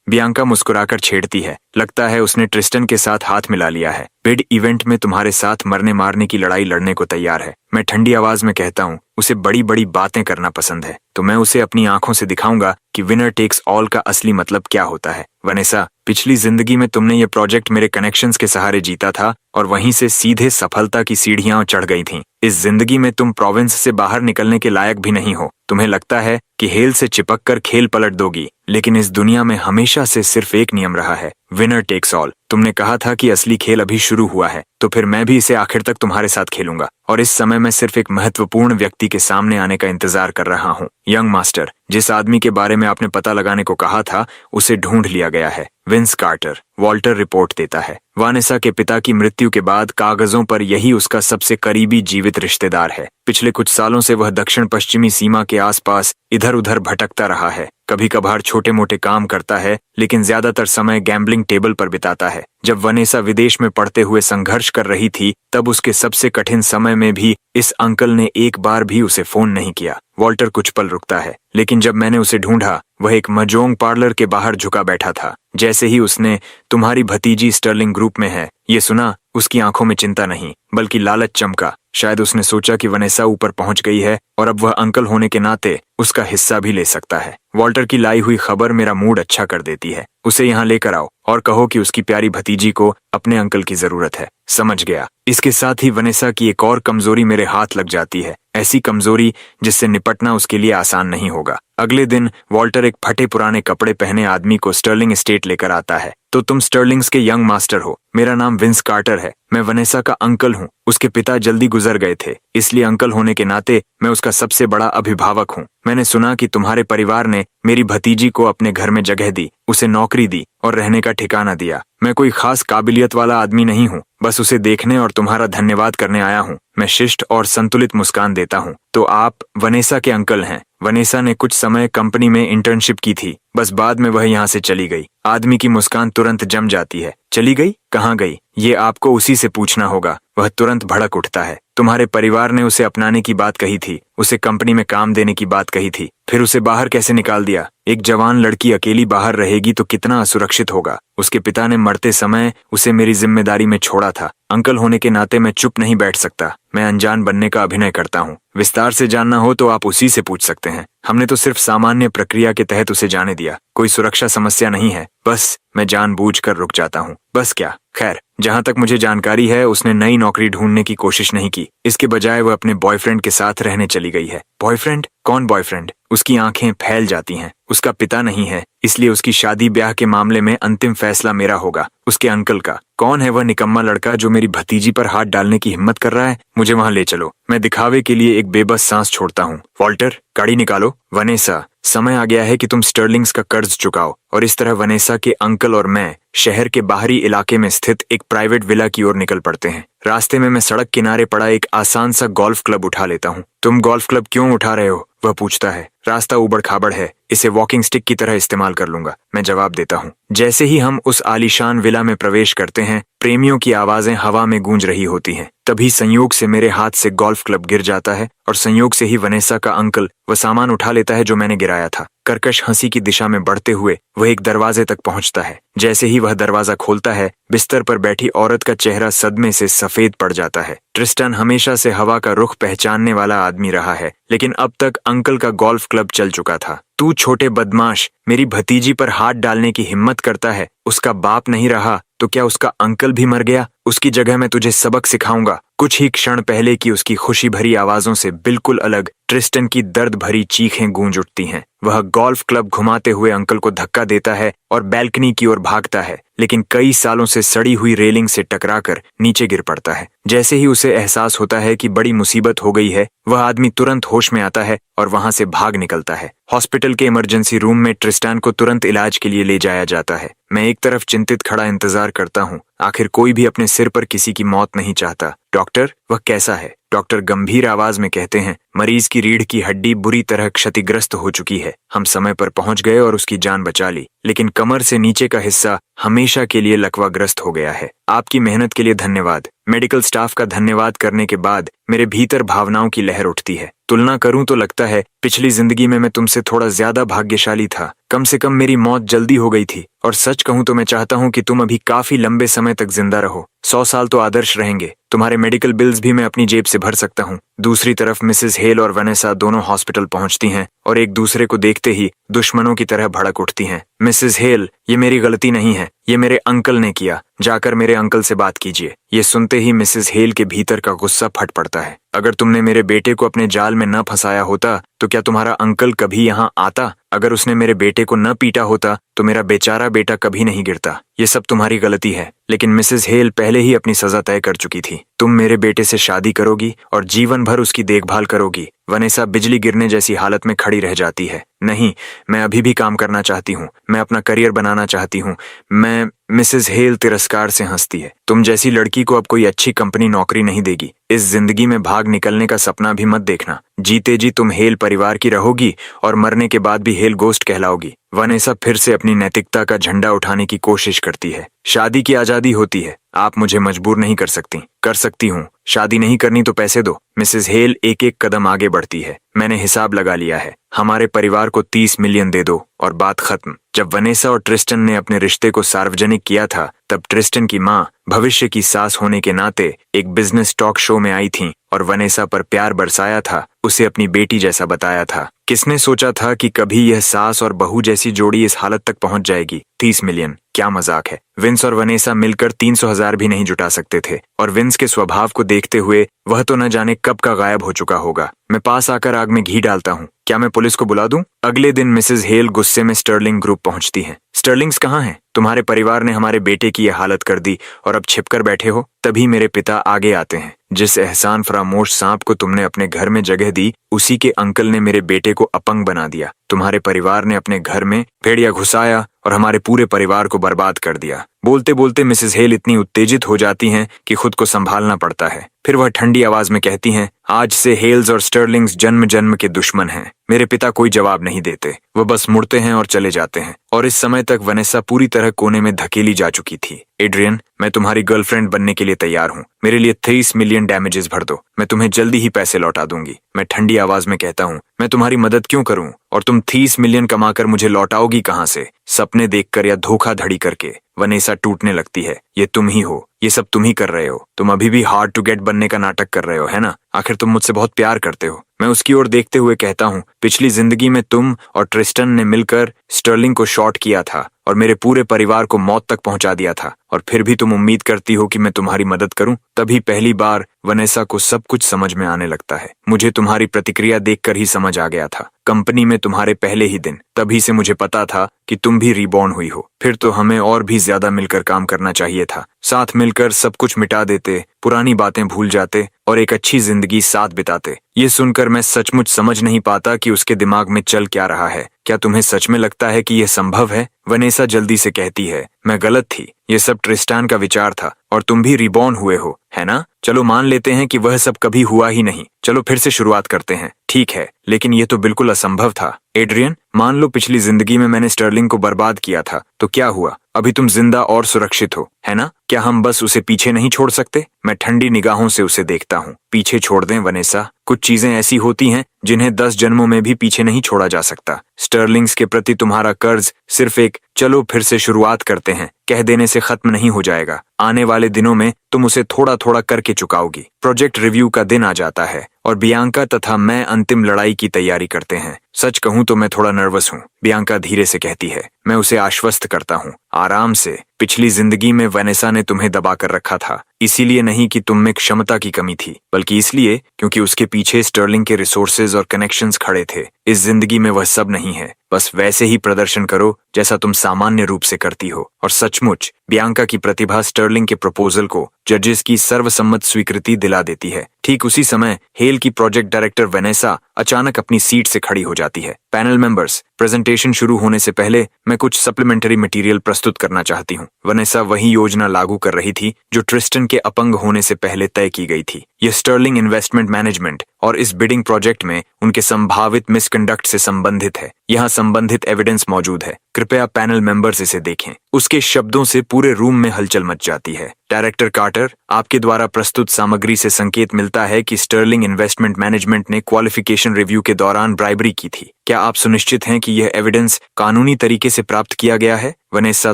बियांका मुस्कुराकर छेड़ती है। लगता है उसने ट्रिस्टन के साथ हाथ मिला लिया है। बिड इवेंट में तुम्हारे साथ मरने मारने की लड़ाई लड़ने को तैयार है। मैं ठंडी आवाज में कहता हूँ, उसे बड़ी बड़ी बातें करना पसंद है, तो मैं उसे अपनी आंखों से दिखाऊंगा कि विनर टेक्स ऑल का असली मतलब क्या होता है। वनेसा, पिछली जिंदगी में तुमने ये प्रोजेक्ट मेरे कनेक्शंस के सहारे जीता था और वहीं से सीधे सफलता की सीढ़ियां चढ़ गई थीं। इस जिंदगी में तुम प्रोविंस से बाहर निकलने के लायक भी नहीं हो। तुम्हें लगता है कि हेल से चिपक कर खेल पलट दोगी, लेकिन इस दुनिया में हमेशा से सिर्फ एक नियम रहा है, विनर टेक्स ऑल। तुमने कहा था कि असली खेल अभी शुरू हुआ है, तो फिर मैं भी इसे आखिर तक तुम्हारे साथ खेलूंगा। और इस समय मैं सिर्फ एक महत्वपूर्ण व्यक्ति के सामने आने का इंतजार कर रहा हूँ। यंग मास्टर, जिस आदमी के बारे में आपने पता लगाने को कहा था, उसे ढूंढ लिया गया है। Wins quarter. वॉल्टर रिपोर्ट देता है। वानेसा के पिता की मृत्यु के बाद कागजों पर यही उसका सबसे करीबी जीवित रिश्तेदार है। पिछले कुछ सालों से वह दक्षिण पश्चिमी सीमा के आसपास इधर उधर भटकता रहा है। कभी कभार छोटे मोटे काम करता है, लेकिन ज्यादातर समय गैम्बलिंग टेबल पर बिताता है। जब वनेसा विदेश में पढ़ते हुए संघर्ष कर रही थी, तब उसके सबसे कठिन समय में भी इस अंकल ने एक बार भी उसे फोन नहीं किया। वॉल्टर कुछ पल रुकता है, लेकिन जब मैंने उसे ढूंढा, वह एक मजोंग पार्लर के बाहर झुका बैठा था। जैसे ही उसने तुम्हारी भतीजी स्टर्लिंग ग्रुप में है ये सुना, उसकी आंखों में चिंता नहीं बल्कि लालच चमका। शायद उसने सोचा कि वनेसा ऊपर पहुंच गई है और अब वह अंकल होने के नाते उसका हिस्सा भी ले सकता है। वॉल्टर की लाई हुई खबर मेरा मूड अच्छा कर देती है। उसे यहाँ लेकर आओ और कहो कि उसकी प्यारी भतीजी को अपने अंकल की जरूरत है। समझ गया। इसके साथ ही वनेसा की एक और कमजोरी मेरे हाथ लग जाती है, ऐसी कमजोरी जिससे निपटना उसके लिए आसान नहीं होगा। अगले दिन वॉल्टर एक फटे पुराने कपड़े पहने आदमी को स्टर्लिंग एस्टेट लेकर आता है। तो तुम स्टर्लिंग्स के यंग मास्टर हो। मेरा नाम विंस कार्टर है। मैं वनेसा का अंकल हूँ। उसके पिता जल्दी गुजर गए थे, इसलिए अंकल होने के नाते मैं उसका सबसे बड़ा अभिभावक हूँ। मैंने सुना कि तुम्हारे परिवार ने मेरी भतीजी को अपने घर में जगह दी, उसे नौकरी दी और रहने का ठिकाना दिया। मैं कोई खास काबिलियत वाला आदमी नहीं हूँ, बस उसे देखने और तुम्हारा धन्यवाद करने आया हूँ। मैं शिष्ट और संतुलित मुस्कान देता हूँ। तो आप वनेसा के अंकल हैं? वनेसा ने कुछ समय कंपनी में इंटर्नशिप की थी, बस बाद में वह यहाँ से चली गई। आदमी की मुस्कान तुरंत जम जाती है। चली गई? कहाँ गई? ये आपको उसी से पूछना होगा। वह तुरंत भड़क उठता है। तुम्हारे परिवार ने उसे अपनाने की बात कही थी, उसे कंपनी में काम देने की बात कही थी, फिर उसे बाहर कैसे निकाल दिया? एक जवान लड़की अकेली बाहर रहेगी तो कितना असुरक्षित होगा। उसके पिता ने मरते समय उसे मेरी जिम्मेदारी में छोड़ा था। अंकल होने के नाते मैं चुप नहीं बैठ सकता। मैं अनजान बनने का अभिनय करता हूँ। विस्तार से जानना हो तो आप उसी से पूछ सकते हैं। हमने तो सिर्फ सामान्य प्रक्रिया के तहत उसे जाने दिया। कोई सुरक्षा समस्या नहीं है। बस मैं जानबूझकर रुक जाता हूँ। बस क्या? खैर, जहाँ तक मुझे जानकारी है उसने नई नौकरी ढूंढने की कोशिश नहीं की। इसके बजाय वह अपने बॉयफ्रेंड के साथ रहने चली गई है। बॉयफ्रेंड? कौन बॉयफ्रेंड? उसकी आंखें फैल जाती हैं। उसका पिता नहीं है, इसलिए उसकी शादी ब्याह के मामले में अंतिम फैसला मेरा होगा, उसके अंकल का। कौन है वह निकम्मा लड़का जो मेरी भतीजी पर हाथ डालने की हिम्मत कर रहा है? मुझे वहां ले चलो। मैं दिखावे के लिए एक बेबस सांस छोड़ता हूँ। वॉल्टर, गाड़ी निकालो। वनेसा, समय आ गया है कि तुम स्टर्लिंग्स का कर्ज चुकाओ। और इस तरह वनेसा के अंकल और मैं शहर के बाहरी इलाके में स्थित एक प्राइवेट विला की ओर निकल पड़ते हैं। रास्ते में मैं सड़क किनारे पड़ा एक आसान सा गोल्फ क्लब उठा लेता हूँ। तुम गोल्फ क्लब क्यों उठा रहे हो? वह पूछता है। रास्ता उबड़ खाबड़ है, इसे वॉकिंग स्टिक की तरह इस्तेमाल कर लूंगा, मैं जवाब देता हूँ। जैसे ही हम उस आलीशान विला में प्रवेश करते हैं, प्रेमियों की आवाजें हवा में गूंज रही होती हैं। तभी संयोग से मेरे हाथ से गोल्फ क्लब गिर जाता है और संयोग से ही वनेसा का अंकल वह सामान उठा लेता है जो मैंने गिराया था। कर्कश हंसी की दिशा में बढ़ते हुए वह एक दरवाजे तक पहुंचता है। जैसे ही वह दरवाजा खोलता है, बिस्तर पर बैठी औरत का चेहरा सदमे से सफेद पड़ जाता है। ट्रिस्टन हमेशा से हवा का रुख पहचानने वाला आदमी रहा है, लेकिन अब तक अंकल का गोल्फ क्लब चल चुका था। तू छोटे बदमाश, मेरी भतीजी पर हाथ डालने की हिम्मत करता है। उसका बाप नहीं रहा तो क्या उसका अंकल भी मर गया? उसकी जगह मैं तुझे सबक सिखाऊंगा। कुछ ही क्षण पहले की उसकी खुशी भरी आवाजों से बिल्कुल अलग ट्रिस्टन की दर्द भरी चीखें गूंज उठती हैं। वह गोल्फ क्लब घुमाते हुए अंकल को धक्का देता है और बैल्कनी की ओर भागता है, लेकिन कई सालों से सड़ी हुई रेलिंग से टकराकर नीचे गिर पड़ता है। जैसे ही उसे एहसास होता है कि बड़ी मुसीबत हो गई है, वह आदमी तुरंत होश में आता है और वहां से भाग निकलता है। हॉस्पिटल के इमरजेंसी रूम में ट्रिस्टान को तुरंत इलाज के लिए ले जाया जाता है। मैं एक तरफ चिंतित खड़ा इंतजार करता हूँ। आखिर कोई भी अपने सिर पर किसी की मौत नहीं चाहता। डॉक्टर, वह कैसा है? डॉक्टर गंभीर आवाज में कहते हैं, मरीज की रीढ़ की हड्डी बुरी तरह क्षतिग्रस्त हो चुकी है। हम समय पर पहुंच गए और उसकी जान बचा ली, लेकिन कमर से नीचे का हिस्सा हमेशा के लिए लकवाग्रस्त हो गया है। आपकी मेहनत के लिए धन्यवाद। मेडिकल स्टाफ का धन्यवाद करने के बाद मेरे भीतर भावनाओं की लहर उठती है। तुलना करूं तो लगता है पिछली जिंदगी में मैं तुमसे थोड़ा ज्यादा भाग्यशाली था। कम से कम मेरी मौत जल्दी हो गई थी, और सच कहूं तो मैं चाहता हूं कि तुम अभी काफी लंबे समय तक जिंदा रहो। 100 साल तो आदर्श रहेंगे। तुम्हारे मेडिकल बिल्स भी मैं अपनी जेब से भर सकता हूँ। दूसरी तरफ मिसेस हेल और वनेसा दोनों हॉस्पिटल पहुंचती हैं और एक दूसरे को देखते ही दुश्मनों की तरह भड़क उठती हैं। मिसेस हेल, ये मेरी गलती नहीं है, ये मेरे अंकल ने किया। जाकर मेरे अंकल से बात कीजिए। ये सुनते ही मिसेस हेल के भीतर का गुस्सा फट पड़ता है। अगर तुमने मेरे बेटे को अपने जाल में न फंसाया होता तो क्या तुम्हारा अंकल कभी यहाँ आता? अगर उसने मेरे बेटे को न पीटा होता तो मेरा बेचारा बेटा कभी नहीं गिरता। ये सब तुम्हारी गलती है। लेकिन मिसेस हेल पहले ही अपनी सजा तय कर चुकी थी। तुम मेरे बेटे से शादी करोगी और जीवन भर उसकी देखभाल करोगी। वनेसा बिजली गिरने जैसी हालत में खड़ी रह जाती है। नहीं, मैं अभी भी काम करना चाहती हूँ। मैं अपना करियर बनाना चाहती हूँ। मैं मिसेस हेल तिरस्कार से हंसती है। तुम जैसी लड़की को अब कोई अच्छी कंपनी नौकरी नहीं देगी। इस जिंदगी में भाग निकलने का सपना भी मत देखना। जीते जी तुम हेल परिवार की रहोगी और मरने के बाद भी हेल गोस्ट कहलाओगी। वनेसा फिर से अपनी नैतिकता का झंडा उठाने की कोशिश करती है। शादी की आजादी होती है, आप मुझे मजबूर नहीं कर सकती। कर सकती हूँ। शादी नहीं करनी तो पैसे दो। मिसेस हेल एक एक कदम आगे बढ़ती है। मैंने हिसाब लगा लिया है। हमारे परिवार को 30 मिलियन दे दो और बात खत्म। जब वनेसा और ट्रिस्टन ने अपने रिश्ते को सार्वजनिक किया था, तब ट्रिस्टन की माँ भविष्य की सास होने के नाते एक बिजनेस टॉक शो में आई थी और वनेसा पर प्यार बरसाया था, उसे अपनी बेटी जैसा बताया था। किसने सोचा था कि कभी यह सास और बहू जैसी जोड़ी इस हालत तक पहुंच जाएगी? 30 मिलियन, क्या मजाक है। विंस और वनेसा मिलकर 300,000 भी नहीं जुटा सकते थे, और विंस के स्वभाव को देखते हुए वह तो न जाने कब का गायब हो चुका होगा। मैं पास आकर आग में घी डालता हूँ। क्या मैं पुलिस को बुला दूं? अगले दिन मिसेस हेल गुस्से में स्टर्लिंग ग्रुप पहुंचती हैं। स्टर्लिंग्स कहाँ हैं? तुम्हारे परिवार ने हमारे बेटे की यह हालत कर दी और अब छिपकर बैठे हो। तभी मेरे पिता आगे आते हैं। जिस एहसान फरामोश सांप को तुमने अपने घर में जगह दी, उसी के अंकल ने मेरे बेटे को अपंग बना दिया। तुम्हारे परिवार ने अपने घर में भेड़िया घुसाया और हमारे पूरे परिवार को बर्बाद कर दिया। बोलते बोलते मिसेस हेल इतनी उत्तेजित हो जाती हैं कि खुद को संभालना पड़ता है। फिर वह ठंडी आवाज में कहती हैं, आज से हेल्स और स्टर्लिंग्स जन्म जन्म के दुश्मन हैं। मेरे पिता कोई जवाब नहीं देते, वह बस मुड़ते हैं और चले जाते हैं। और इस समय तक वनेसा पूरी तरह कोने में धकेली जा चुकी थी। एड्रियन, मैं तुम्हारी गर्लफ्रेंड बनने के लिए तैयार हूँ। मेरे लिए 30 मिलियन डैमेजेस भर दो, मैं तुम्हें जल्दी ही पैसे लौटा दूंगी। मैं ठंडी आवाज में कहता हूँ, मैं तुम्हारी मदद क्यों करूं? और तुम 30 मिलियन कमाकर मुझे लौटाओगी कहां से? सपने देखकर या धोखाधड़ी करके? वनेसा टूटने लगती है। ये तुम ही हो, ये सब तुम ही कर रहे हो। तुम अभी भी हार्ड टू गेट बनने का नाटक कर रहे हो, है ना? आखिर तुम मुझसे बहुत प्यार करते हो। मैं उसकी ओर देखते हुए कहता हूँ, पिछली जिंदगी में तुम और ट्रिस्टन ने मिलकर स्टर्लिंग को शॉर्ट किया था और मेरे पूरे परिवार को मौत तक पहुंचा दिया था, और फिर भी तुम उम्मीद करती हो कि मैं तुम्हारी मदद करूं? तभी पहली बार वनेसा को सब कुछ समझ में आने लगता है। मुझे तुम्हारी प्रतिक्रिया देखकर ही समझ आ गया था। कंपनी में तुम्हारे पहले ही दिन, तभी से मुझे पता था कि तुम भी रिबॉर्न हुई हो। फिर तो हमें और भी ज्यादा मिलकर काम करना चाहिए था। साथ मिलकर सब कुछ मिटा देते, पुरानी बातें भूल जाते और एक अच्छी जिंदगी साथ बिताते। ये सुनकर मैं सचमुच समझ नहीं पाता कि उसके दिमाग में चल क्या रहा है। क्या तुम्हें सच में लगता है कि यह संभव है? वनेसा जल्दी से कहती है, मैं गलत थी। ये सब ट्रिस्टान का विचार था और तुम भी रिबॉर्न हुए हो, है ना? चलो मान लेते हैं कि वह सब कभी हुआ ही नहीं। चलो फिर से शुरुआत करते हैं। ठीक है, लेकिन ये तो बिल्कुल असंभव था। एड्रियन, मान लो पिछली जिंदगी में मैंने स्टर्लिंग को बर्बाद किया था, तो क्या हुआ? अभी तुम जिंदा और सुरक्षित हो, है ना? क्या हम बस उसे पीछे नहीं छोड़ सकते? मैं ठंडी निगाहों से उसे देखता हूँ। पीछे छोड़ दें वनेसा, कुछ चीजें ऐसी होती हैं जिन्हें 10 जन्मों में भी पीछे नहीं छोड़ा जा सकता। स्टर्लिंग्स के प्रति तुम्हारा कर्ज सिर्फ एक चलो फिर से शुरुआत करते हैं कह देने से खत्म नहीं हो जाएगा। आने वाले दिनों में तुम उसे थोड़ा थोड़ा करके चुकाओगी। प्रोजेक्ट रिव्यू का दिन आ जाता है और बियांका तथा मैं अंतिम लड़ाई की तैयारी करते हैं। सच कहूं तो मैं थोड़ा नर्वस हूँ, बियांका धीरे से कहती है। मैं उसे आश्वस्त करता हूँ, आराम से। पिछली जिंदगी में वनेसा ने तुम्हें दबा कर रखा था, इसीलिए नहीं कि तुम में क्षमता की कमी थी, बल्कि इसलिए क्योंकि उसके पीछे स्टर्लिंग के रिसोर्सेज और कनेक्शंस खड़े थे। इस जिंदगी में वह सब नहीं है। बस वैसे ही प्रदर्शन करो जैसा तुम सामान्य रूप से करती हो। और सचमुच बियांका की प्रतिभा स्टर्लिंग के प्रपोजल को जजेस की सर्वसम्मत स्वीकृति दिला देती है। ठीक उसी समय हेल की प्रोजेक्ट डायरेक्टर वेनेसा अचानक अपनी सीट से खड़ी हो जाती है। पैनल मेंबर्स, प्रेजेंटेशन शुरू होने से पहले मैं कुछ सप्लीमेंट्री मटेरियल प्रस्तुत करना चाहती हूँ। वेनेसा वही योजना लागू कर रही थी जो ट्रिस्टन के अपंग होने से पहले तय की गई थी। यह स्टर्लिंग इन्वेस्टमेंट मैनेजमेंट और इस बिडिंग प्रोजेक्ट में उनके संभावित मिसकंडक्ट से संबंधित है। यहाँ संबंधित एविडेंस मौजूद है, कृपया पैनल मेंबर्स इसे देखें। उसके शब्दों से पूरे रूम में हलचल मच जाती है। डायरेक्टर कार्टर, आपके द्वारा प्रस्तुत सामग्री से संकेत मिलता है कि स्टर्लिंग इन्वेस्टमेंट मैनेजमेंट ने क्वालिफिकेशन रिव्यू के दौरान ब्राइबरी की थी। क्या आप सुनिश्चित हैं कि यह एविडेंस कानूनी तरीके से प्राप्त किया गया है? वनेसा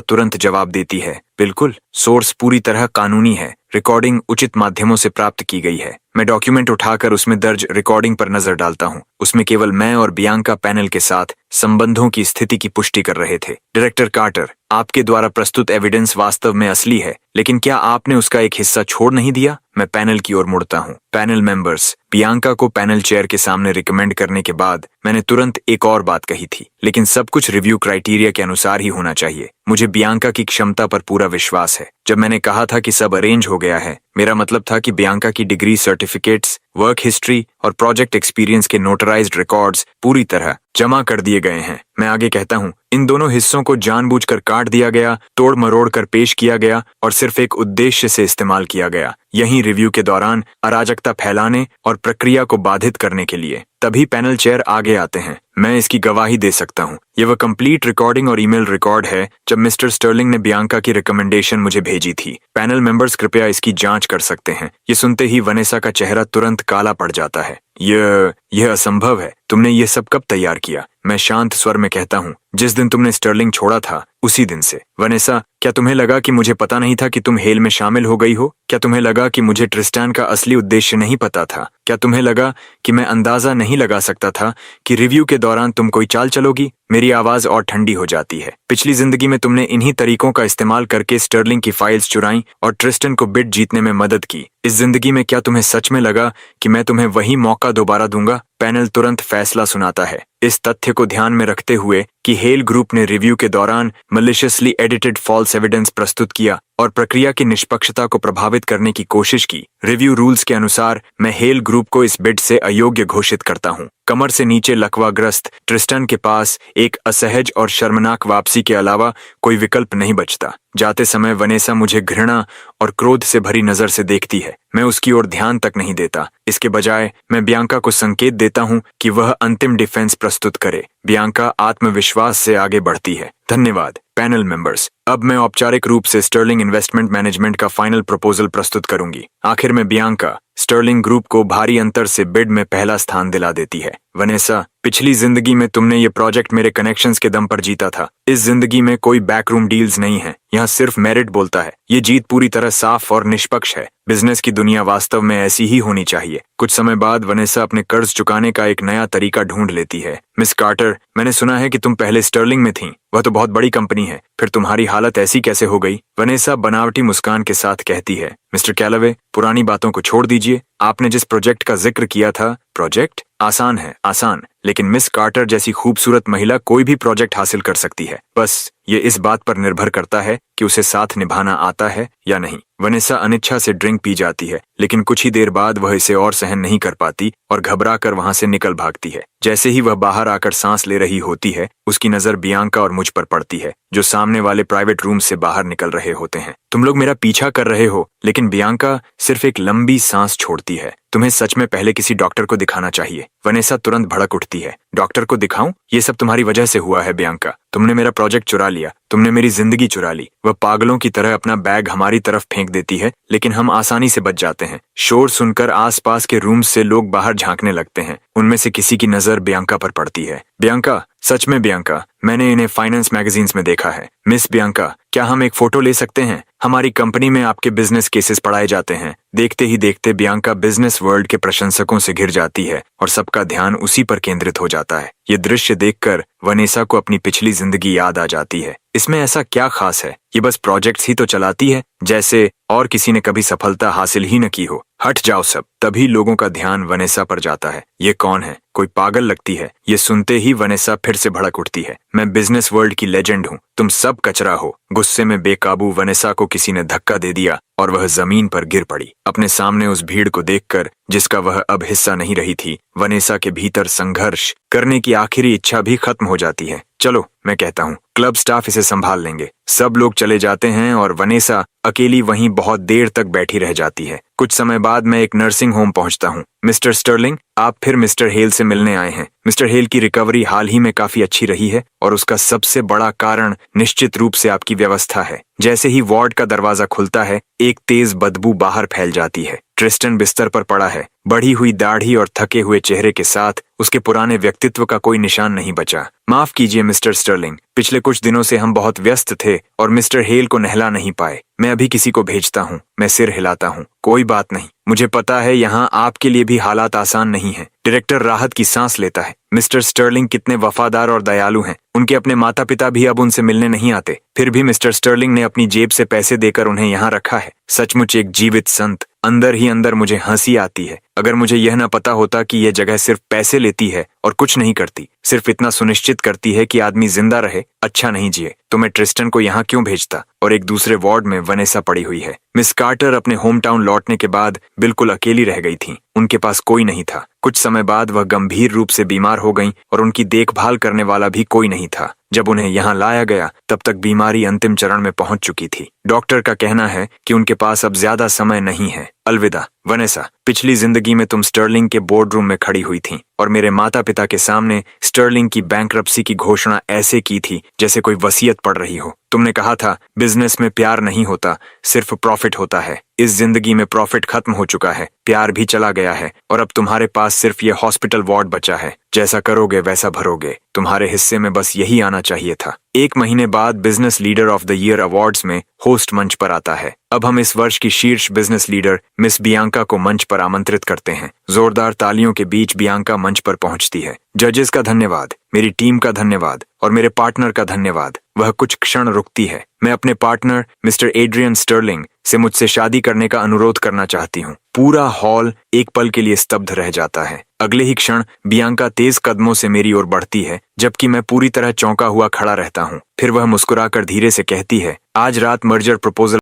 तुरंत जवाब देती है, बिल्कुल, सोर्स पूरी तरह कानूनी है। रिकॉर्डिंग उचित माध्यमों से प्राप्त की गई है। मैं डॉक्यूमेंट उठाकर उसमें दर्ज रिकॉर्डिंग पर नजर डालता हूँ। उसमें केवल मैं और बियांका पैनल के साथ संबंधों की स्थिति की पुष्टि कर रहे थे। डायरेक्टर कार्टर, आपके द्वारा प्रस्तुत एविडेंस वास्तव में असली है, लेकिन क्या आपने उसका एक हिस्सा छोड़ नहीं दिया? मैं पैनल की ओर मुड़ता हूँ। पैनल मेंबर्स, बियांका को पैनल चेयर के सामने रिकमेंड करने के बाद मैंने तुरंत एक और बात कही थी, लेकिन सब कुछ रिव्यू क्राइटेरिया के अनुसार ही होना चाहिए। मुझे बियांका की क्षमता पर पूरा विश्वास है। जब मैंने कहा था कि सब अरेंज हो गया है, मेरा मतलब था कि बियांका की डिग्री, सर्टिफिकेट्स, वर्क हिस्ट्री और प्रोजेक्ट एक्सपीरियंस के नोटराइज्ड रिकॉर्ड्स पूरी तरह जमा कर दिए गए हैं। मैं आगे कहता हूँ, इन दोनों हिस्सों को जानबूझकर काट दिया गया, तोड़ मरोड़ कर पेश किया गया और सिर्फ एक उद्देश्य से इस्तेमाल किया गया, यही रिव्यू के दौरान अराजकता फैलाने और प्रक्रिया को बाधित करने के लिए। तभी पैनल चेयर आगे आते हैं। मैं इसकी गवाही दे सकता हूँ। यह वह कंप्लीट रिकॉर्डिंग और ईमेल रिकॉर्ड है जब मिस्टर स्टर्लिंग ने बियांका की रिकमेंडेशन मुझे भेजी थी। पैनल मेंबर्स कृपया इसकी जांच कर सकते हैं। ये सुनते ही वनेसा का चेहरा तुरंत काला पड़ जाता है। यह असंभव है। तुमने ये सब कब तैयार किया? मैं शांत स्वर में कहता हूँ, जिस दिन तुमने स्टर्लिंग छोड़ा था उसी दिन से। वनेसा, क्या तुम्हें लगा कि मुझे पता नहीं था कि तुम हेल में शामिल हो गई हो? क्या तुम्हें लगा कि मुझे ट्रिस्टान का असली उद्देश्य नहीं पता था? क्या तुम्हें लगा कि मैं अंदाजा नहीं लगा सकता था कि रिव्यू के दौरान तुम कोई चाल चलोगी? मेरी आवाज और ठंडी हो जाती है। पिछली जिंदगी में तुमने इन्हीं तरीकों का इस्तेमाल करके स्टर्लिंग की फाइल्स चुराई और ट्रिस्टन को बिड जीतने में मदद की। इस जिंदगी में क्या तुम्हें सच में लगा कि मैं तुम्हें वही मौका दोबारा दूंगा? पैनल तुरंत फैसला सुनाता है। इस तथ्य को ध्यान में रखते हुए कि हेल ग्रुप ने रिव्यू के दौरान मलिशियसली एडिटेड फॉल्स एविडेंस प्रस्तुत किया और प्रक्रिया की निष्पक्षता को प्रभावित करने की कोशिश की। रिव्यू रूल्स के अनुसार मैं हेल ग्रुप को इस बिड से अयोग्य घोषित करता हूं। कमर से नीचे लकवाग्रस्त ट्रिस्टन के पास एक असहज और शर्मनाक वापसी के अलावा कोई विकल्प नहीं बचता। जाते समय वनेसा मुझे घृणा और क्रोध से भरी नजर से देखती है। मैं उसकी ओर ध्यान तक नहीं देता। इसके बजाय मैं बियांका को संकेत देता हूं कि वह अंतिम डिफेंस प्रस्तुत करे। बियांका आत्मविश्वास से आगे बढ़ती है। धन्यवाद पैनल मेंबर्स। अब मैं औपचारिक रूप से स्टर्लिंग इन्वेस्टमेंट मैनेजमेंट का फाइनल प्रपोजल प्रस्तुत करूंगी। आखिर में बियांका स्टर्लिंग ग्रुप को भारी अंतर से बिड में पहला स्थान दिला देती है। वनेसा, पिछली जिंदगी में तुमने ये प्रोजेक्ट मेरे कनेक्शंस के दम पर जीता था। इस जिंदगी में कोई बैकरूम डील्स नहीं है। यहाँ सिर्फ मेरिट बोलता है। ये जीत पूरी तरह साफ और निष्पक्ष है। बिजनेस की दुनिया वास्तव में ऐसी ही होनी चाहिए। कुछ समय बाद वनेसा अपने कर्ज चुकाने का एक नया तरीका ढूंढ लेती है। मिस कार्टर, मैंने सुना है कि तुम पहले स्टर्लिंग में थीं। वह तो बहुत बड़ी कंपनी है। फिर तुम्हारी हालत ऐसी कैसे हो गई? वनेसा बनावटी मुस्कान के साथ कहती है, मिस्टर कैलवे, पुरानी बातों को छोड़ दीजिए। आपने जिस प्रोजेक्ट का जिक्र किया था, प्रोजेक्ट आसान है, आसान, लेकिन मिस कार्टर जैसी खूबसूरत महिला कोई भी प्रोजेक्ट हासिल कर सकती है। बस ये इस बात पर निर्भर करता है कि उसे साथ निभाना आता है या नहीं। वनेसा अनिच्छा से ड्रिंक पी जाती है, लेकिन कुछ ही देर बाद वह इसे और सहन नहीं कर पाती और घबरा कर वहां से निकल भागती है। जैसे ही वह बाहर आकर सांस ले रही होती है, उसकी नजर बियांका और मुझ पर पड़ती है, जो सामने वाले प्राइवेट रूम से बाहर निकल रहे होते हैं। तुम लोग मेरा पीछा कर रहे हो, लेकिन बियांका सिर्फ एक लंबी सांस छोड़ती है। तुम्हें सच में पहले किसी डॉक्टर को दिखाना चाहिए। वनेसा तुरंत भड़क उठती है। डॉक्टर को दिखाऊं? ये सब तुम्हारी वजह से हुआ है बियांका। तुमने मेरा प्रोजेक्ट चुरा लिया, तुमने मेरी जिंदगी चुरा ली। वह पागलों की तरह अपना बैग हमारी तरफ फेंक देती है, लेकिन हम आसानी से बच जाते हैं। शोर सुनकर आसपास के रूम से लोग बाहर झांकने लगते हैं। उनमें से किसी की नजर बियांका पर पड़ती है। बियांका, सच में बियांका, मैंने इन्हें फाइनेंस मैगजीन्स में देखा है। मिस बियांका, क्या हम एक फोटो ले सकते हैं? हमारी कंपनी में आपके बिजनेस केसेस पढ़ाए जाते हैं। देखते ही देखते बियांका बिजनेस वर्ल्ड के प्रशंसकों से घिर जाती है और सबका ध्यान उसी पर केंद्रित हो जाता है। ये दृश्य देखकर वनेसा को अपनी पिछली जिंदगी याद आ जाती है। इसमें ऐसा क्या खास है? ये बस प्रोजेक्ट्स ही तो चलाती है, जैसे और किसी ने कभी सफलता हासिल ही न की हो। हट जाओ सब। तभी लोगों का ध्यान वनेसा पर जाता है। ये कौन है? कोई पागल लगती है। ये सुनते ही वनेसा फिर से भड़क उठती है। मैं बिजनेस वर्ल्ड की लेजेंड हूँ, तुम सब कचरा हो। गुस्से में बेकाबू वनेसा को किसी ने धक्का दे दिया और वह जमीन पर गिर पड़ी। अपने सामने उस भीड़ को देखकर, जिसका वह अब हिस्सा नहीं रही थी, वनेसा के भीतर संघर्ष करने की आखिरी इच्छा भी खत्म हो जाती है। चलो, मैं कहता हूँ, क्लब स्टाफ इसे संभाल लेंगे। सब लोग चले जाते हैं और वनेसा अकेली वहीं बहुत देर तक बैठी रह जाती है। कुछ समय बाद मैं एक नर्सिंग होम पहुंचता हूँ। मिस्टर स्टर्लिंग, आप फिर मिस्टर हेल से मिलने आए हैं। मिस्टर हेल की रिकवरी हाल ही में काफी अच्छी रही है और उसका सबसे बड़ा कारण निश्चित रूप से आपकी व्यवस्था है। जैसे ही वार्ड का दरवाजा खुलता है, एक तेज बदबू बाहर फैल जाती है। ट्रिस्टन बिस्तर पर पड़ा है। बढ़ी हुई दाढ़ी और थके हुए चेहरे के साथ उसके पुराने व्यक्तित्व का कोई निशान नहीं बचा। माफ कीजिए मिस्टर स्टर्लिंग, पिछले कुछ दिनों से हम बहुत व्यस्त थे और मिस्टर हेल को नहला नहीं पाए। मैं अभी किसी को भेजता हूँ। मैं सिर हिलाता हूँ। कोई बात नहीं, मुझे पता है यहाँ आपके लिए भी हालात आसान नहीं है। डायरेक्टर राहत की सांस लेता है। मिस्टर स्टर्लिंग कितने वफादार और दयालु हैं। उनके अपने माता पिता भी अब उनसे मिलने नहीं आते, फिर भी मिस्टर स्टर्लिंग ने अपनी जेब से पैसे देकर उन्हें यहाँ रखा है। सचमुच एक जीवित संत। अंदर ही अंदर मुझे हंसी आती है। अगर मुझे यह न पता होता कि यह जगह सिर्फ पैसे लेती है और कुछ नहीं करती, सिर्फ इतना सुनिश्चित करती है कि आदमी जिंदा रहे, अच्छा नहीं जिए, तो मैं ट्रिस्टन को यहाँ क्यों भेजता? और एक दूसरे वार्ड में वनेसा पड़ी हुई है। मिस कार्टर अपने होम टाउन लौटने के बाद बिल्कुल अकेली रह गई थी। उनके पास कोई नहीं था। कुछ समय बाद वह गंभीर रूप से बीमार हो गईं और उनकी देखभाल करने वाला भी कोई नहीं था। जब उन्हें यहाँ लाया गया, तब तक बीमारी अंतिम चरण में पहुंच चुकी थी। डॉक्टर का कहना है कि उनके पास अब ज्यादा समय नहीं है। अलविदा वनेसा, पिछली जिंदगी में तुम स्टर्लिंग के बोर्ड रूम में खड़ी हुई थी और मेरे माता पिता के सामने स्टर्लिंग की बैंकरप्सी की घोषणा ऐसे की थी जैसे कोई वसीयत पढ़ रही हो। तुमने कहा था, बिजनेस में प्यार नहीं होता, सिर्फ प्रॉफिट होता है। इस जिंदगी में प्रॉफिट खत्म हो चुका है, प्यार भी चला गया है और अब तुम्हारे पास सिर्फ ये हॉस्पिटल वार्ड बचा है। जैसा करोगे वैसा भरोगे। तुम्हारे हिस्से में बस यही आना चाहिए था। 1 महीने बाद business leader of the year awards में होस्ट मंच पर आता है। अब हम इस वर्ष की शीर्ष बिजनेस लीडर मिस बियांका को मंच पर आमंत्रित करते हैं। जोरदार तालियों के बीच बियांका मंच पर पहुंचती है। जजेस का धन्यवाद, मेरी टीम का धन्यवाद और मेरे पार्टनर का धन्यवाद। वह कुछ क्षण रुकती है। मैं अपने पार्टनर मिस्टर एड्रियन स्टर्लिंग से मुझसे शादी करने का अनुरोध करना चाहती हूँ। पूरा हॉल एक पल के लिए स्तब्ध रह जाता है। अगले ही क्षण बियांका तेज कदमों से मेरी ओर बढ़ती है, जबकि मैं पूरी तरह चौंका हुआ खड़ा रहता हूँ। फिर वह मुस्कुराकर धीरे से कहती है, आज रात मर्जर प्रपोजल